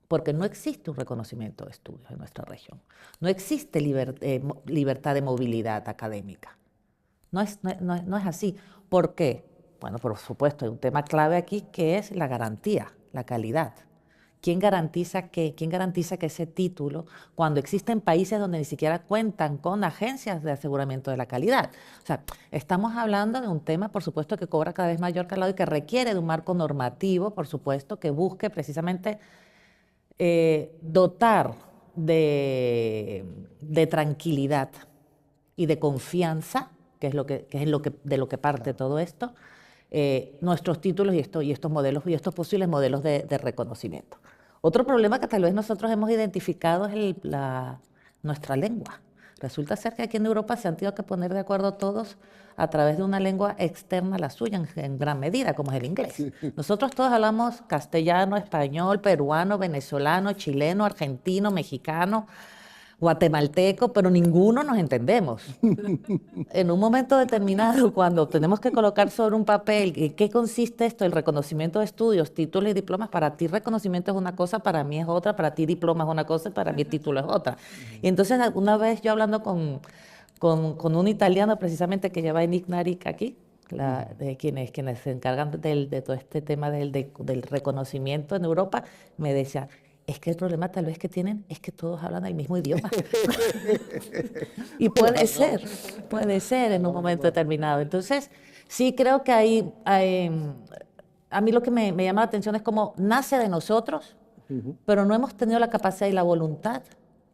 Porque no existe un reconocimiento de estudios en nuestra región. No existe libertad de movilidad académica. No es así. ¿Por qué? Bueno, por supuesto, hay un tema clave aquí que es la garantía, la calidad. ¿Quién garantiza que ese título, cuando existen países donde ni siquiera cuentan con agencias de aseguramiento de la calidad? O sea, estamos hablando de un tema, por supuesto, que cobra cada vez mayor calado y que requiere de un marco normativo, por supuesto, que busque precisamente dotar de tranquilidad y de confianza, que es de lo que parte todo esto, nuestros títulos y estos modelos y estos posibles modelos de reconocimiento. Otro problema que tal vez nosotros hemos identificado es nuestra lengua. Resulta ser que aquí en Europa se han tenido que poner de acuerdo todos a través de una lengua externa a la suya en gran medida, como es el inglés. Sí. Nosotros todos hablamos castellano, español, peruano, venezolano, chileno, argentino, mexicano, guatemalteco, pero ninguno nos entendemos. En un momento determinado, cuando tenemos que colocar sobre un papel en qué consiste esto, el reconocimiento de estudios, títulos y diplomas, para ti reconocimiento es una cosa, para mí es otra, para ti diploma es una cosa, para mí título es otra. Y entonces una vez yo hablando con un italiano precisamente que lleva en ICNARIC aquí, de quienes se encargan de todo este tema del reconocimiento en Europa, me decía, es que el problema tal vez que tienen es que todos hablan el mismo idioma. Y puede ser en un momento determinado. Entonces, sí creo que a mí lo que me llama la atención es cómo nace de nosotros, pero no hemos tenido la capacidad y la voluntad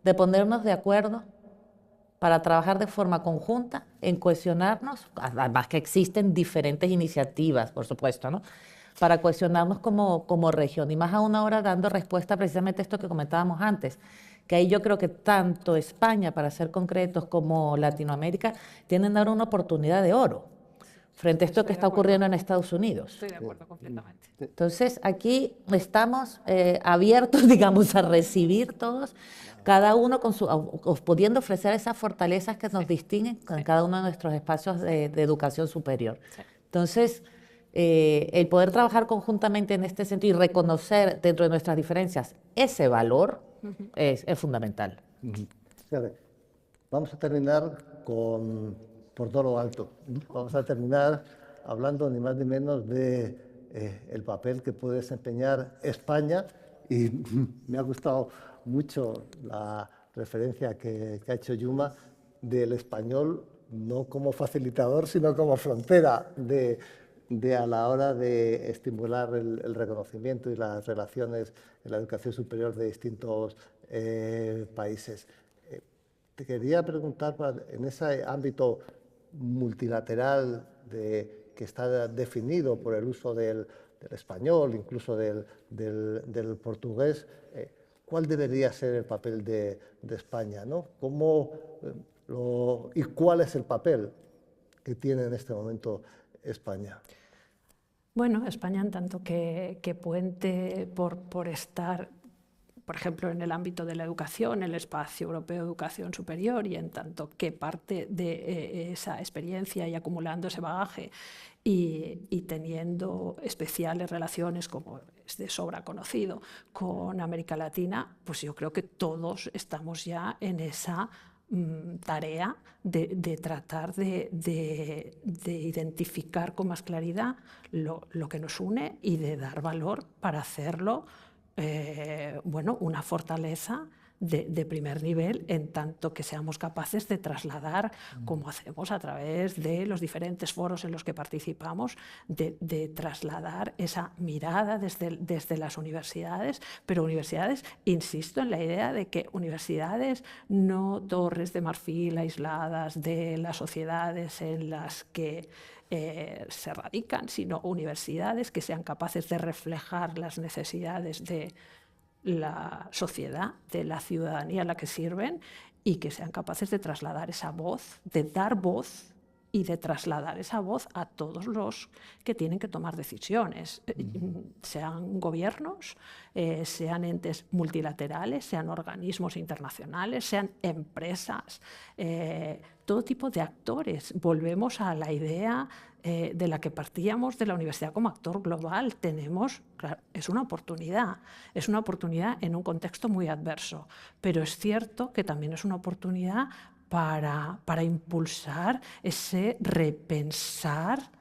de ponernos de acuerdo para trabajar de forma conjunta en cohesionarnos, además que existen diferentes iniciativas, por supuesto, ¿no?, para cohesionarnos como región, y más aún ahora dando respuesta precisamente a esto que comentábamos antes, que ahí yo creo que tanto España, para ser concretos, como Latinoamérica, tienen ahora una oportunidad de oro frente a esto que está ocurriendo en Estados Unidos. Estoy de acuerdo completamente. Entonces, aquí estamos abiertos, digamos, a recibir todos, cada uno pudiendo ofrecer esas fortalezas que nos distinguen con cada uno de nuestros espacios de educación superior. Entonces, el poder trabajar conjuntamente en este sentido y reconocer dentro de nuestras diferencias ese valor es fundamental. Vamos a terminar por todo lo alto. Vamos a terminar hablando ni más ni menos de el papel que puede desempeñar España, y me ha gustado mucho la referencia que ha hecho Yuma del español no como facilitador, sino como frontera de a la hora de estimular el reconocimiento y las relaciones en la educación superior de distintos países. Te quería preguntar, en ese ámbito multilateral que está definido por el uso del español, incluso del portugués, ¿cuál debería ser el papel de España, ¿no? ¿Y cuál es el papel que tiene en este momento España? Bueno, España en tanto que puente por estar, por ejemplo, en el ámbito de la educación, el Espacio Europeo de Educación Superior, y en tanto que parte de esa experiencia y acumulando ese bagaje y teniendo especiales relaciones, como es de sobra conocido, con América Latina, pues yo creo que todos estamos ya en esa tarea de tratar de identificar con más claridad lo que nos une y de dar valor para hacerlo bueno, una fortaleza de primer nivel, en tanto que seamos capaces de trasladar, como hacemos a través de los diferentes foros en los que participamos, de trasladar esa mirada desde las universidades, pero universidades, insisto en la idea de que universidades no torres de marfil aisladas de las sociedades en las que se radican, sino universidades que sean capaces de reflejar las necesidades de la sociedad, de la ciudadanía a la que sirven, y que sean capaces de trasladar esa voz, de dar voz y de trasladar esa voz a todos los que tienen que tomar decisiones, sean gobiernos, sean entes multilaterales, sean organismos internacionales, sean empresas, todo tipo de actores. Volvemos a la idea de la que partíamos, de la universidad como actor global. Tenemos, claro, es una oportunidad en un contexto muy adverso, pero es cierto que también es una oportunidad para impulsar ese repensar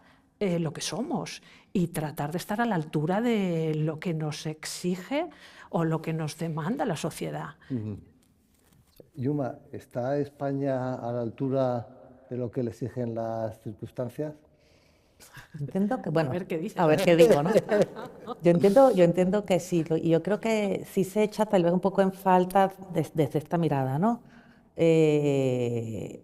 lo que somos y tratar de estar a la altura de lo que nos exige o lo que nos demanda la sociedad. Yuma, ¿está España a la altura de lo que le exigen las circunstancias? Entiendo que, bueno, A ver qué dices. a ver qué digo, ¿no? Yo entiendo que sí, y yo creo que sí se echa tal vez un poco en falta desde esta mirada, ¿no?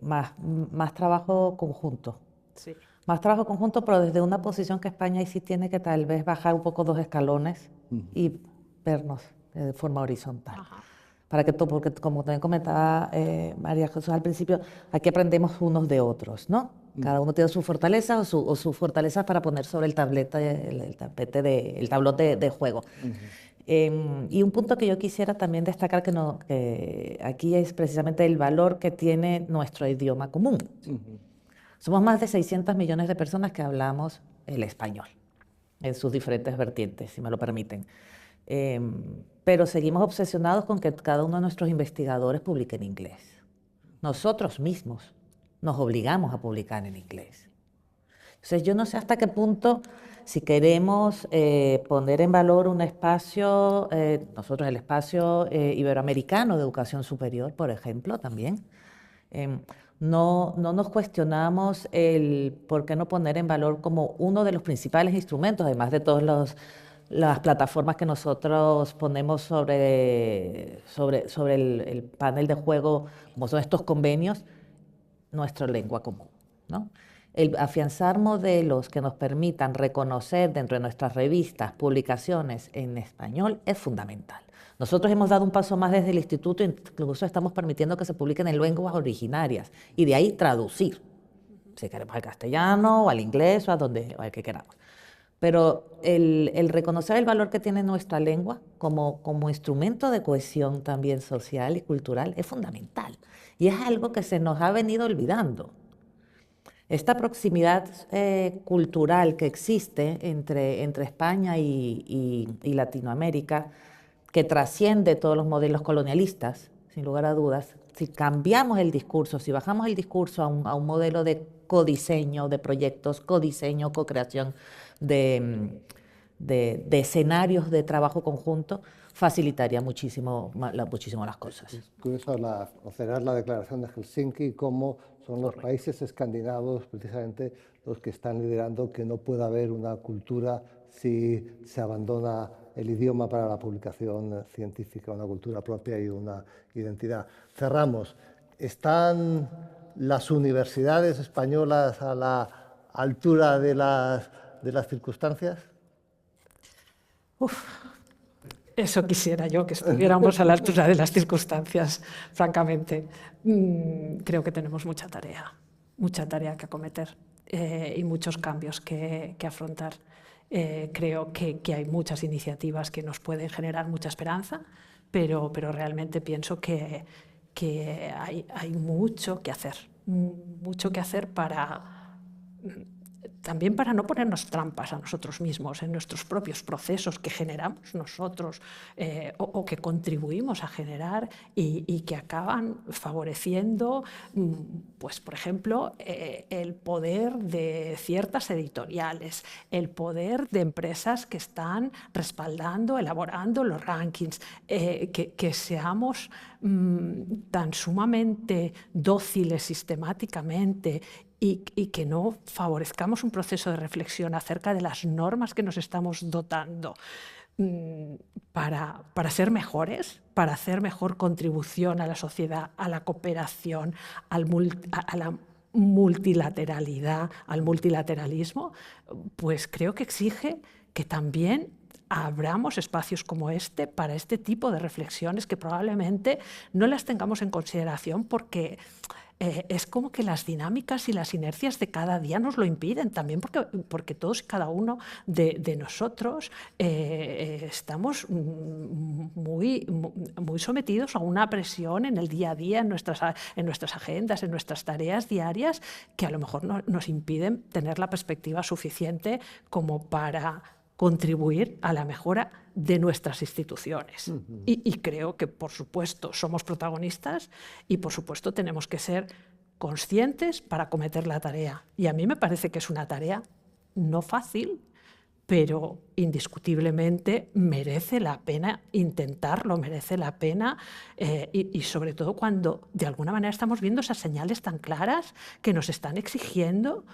Más trabajo conjunto. Sí. Más trabajo conjunto, pero desde una posición que España ahí sí tiene que tal vez bajar un poco 2 escalones y vernos de forma horizontal. Ajá. Porque como también comentaba María Jesús al principio, aquí aprendemos unos de otros, ¿no? Cada uno tiene su fortaleza o su fortaleza para poner sobre el tapete, el tablón de juego. Y un punto que yo quisiera también destacar que aquí es precisamente el valor que tiene nuestro idioma común. Somos más de 600 millones de personas que hablamos el español en sus diferentes vertientes, si me lo permiten. Pero seguimos obsesionados con que cada uno de nuestros investigadores publique en inglés. Nosotros mismos nos obligamos a publicar en inglés. Entonces, yo no sé hasta qué punto, si queremos poner en valor un espacio, nosotros el espacio iberoamericano de educación superior, por ejemplo, también, no nos cuestionamos el por qué no poner en valor como uno de los principales instrumentos, además de todas las plataformas que nosotros ponemos sobre el panel de juego, como son estos convenios, nuestra lengua común, ¿no? El afianzar modelos que nos permitan reconocer dentro de nuestras revistas, publicaciones en español es fundamental. Nosotros hemos dado un paso más desde el instituto, incluso estamos permitiendo que se publiquen en lenguas originarias y de ahí traducir, si queremos al castellano o al inglés o al que queramos. Pero el reconocer el valor que tiene nuestra lengua como instrumento de cohesión también social y cultural es fundamental. Y es algo que se nos ha venido olvidando. Esta proximidad cultural que existe entre España y Latinoamérica, que trasciende todos los modelos colonialistas, sin lugar a dudas, si cambiamos el discurso, si bajamos el discurso a un modelo de codiseño de proyectos, codiseño, co-creación de escenarios de trabajo conjunto, facilitaría muchísimo las cosas. Es curioso considerar la declaración de Helsinki, cómo son los países escandinavos precisamente los que están liderando que no pueda haber una cultura si se abandona el idioma para la publicación científica, una cultura propia y una identidad. Cerramos. ¿Están las universidades españolas a la altura de las circunstancias? Eso quisiera yo, que estuviéramos a la altura de las circunstancias, francamente. Creo que tenemos mucha tarea que acometer y muchos cambios que afrontar. Creo que hay muchas iniciativas que nos pueden generar mucha esperanza, pero realmente pienso que hay mucho que hacer también para no ponernos trampas a nosotros mismos en nuestros propios procesos que generamos nosotros o que contribuimos a generar y que acaban favoreciendo, pues, por ejemplo, el poder de ciertas editoriales, el poder de empresas que están respaldando, elaborando los rankings, que seamos tan sumamente dóciles sistemáticamente y que no favorezcamos un proceso de reflexión acerca de las normas que nos estamos dotando para ser mejores, para hacer mejor contribución a la sociedad, a la cooperación, a la multilateralidad, al multilateralismo, pues creo que exige que también abramos espacios como este para este tipo de reflexiones que probablemente no las tengamos en consideración porque es como que las dinámicas y las inercias de cada día nos lo impiden, también porque todos y cada uno de nosotros estamos muy sometidos a una presión en el día a día, en nuestras agendas, en nuestras tareas diarias, que a lo mejor nos impiden tener la perspectiva suficiente como para contribuir a la mejora de nuestras instituciones. Y creo que, por supuesto, somos protagonistas y, por supuesto, tenemos que ser conscientes para acometer la tarea. Y a mí me parece que es una tarea no fácil, pero indiscutiblemente merece la pena intentarlo, merece la pena, y sobre todo cuando de alguna manera estamos viendo esas señales tan claras que nos están exigiendo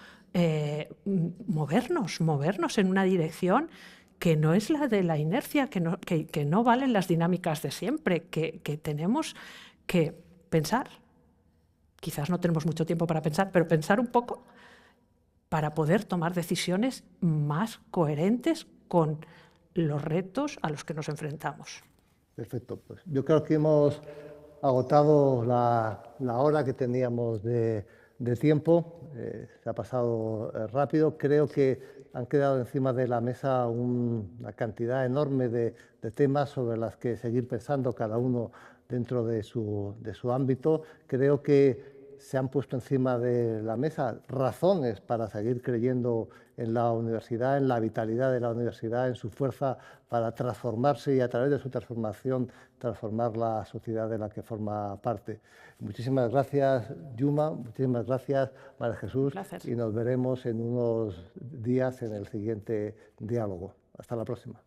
movernos en una dirección que no es la de la inercia, que no valen las dinámicas de siempre, que tenemos que pensar. Quizás no tenemos mucho tiempo para pensar, pero pensar un poco para poder tomar decisiones más coherentes con los retos a los que nos enfrentamos. Perfecto. Pues yo creo que hemos agotado la hora que teníamos de tiempo. Se ha pasado rápido. Creo que han quedado encima de la mesa una cantidad enorme de temas sobre las que seguir pensando cada uno dentro de su ámbito. Creo que se han puesto encima de la mesa razones para seguir creyendo en la universidad, en la vitalidad de la universidad, en su fuerza para transformarse y a través de su transformación transformar la sociedad de la que forma parte. Muchísimas gracias, Yuma, muchísimas gracias, María Jesús, y nos veremos en unos días en el siguiente diálogo. Hasta la próxima.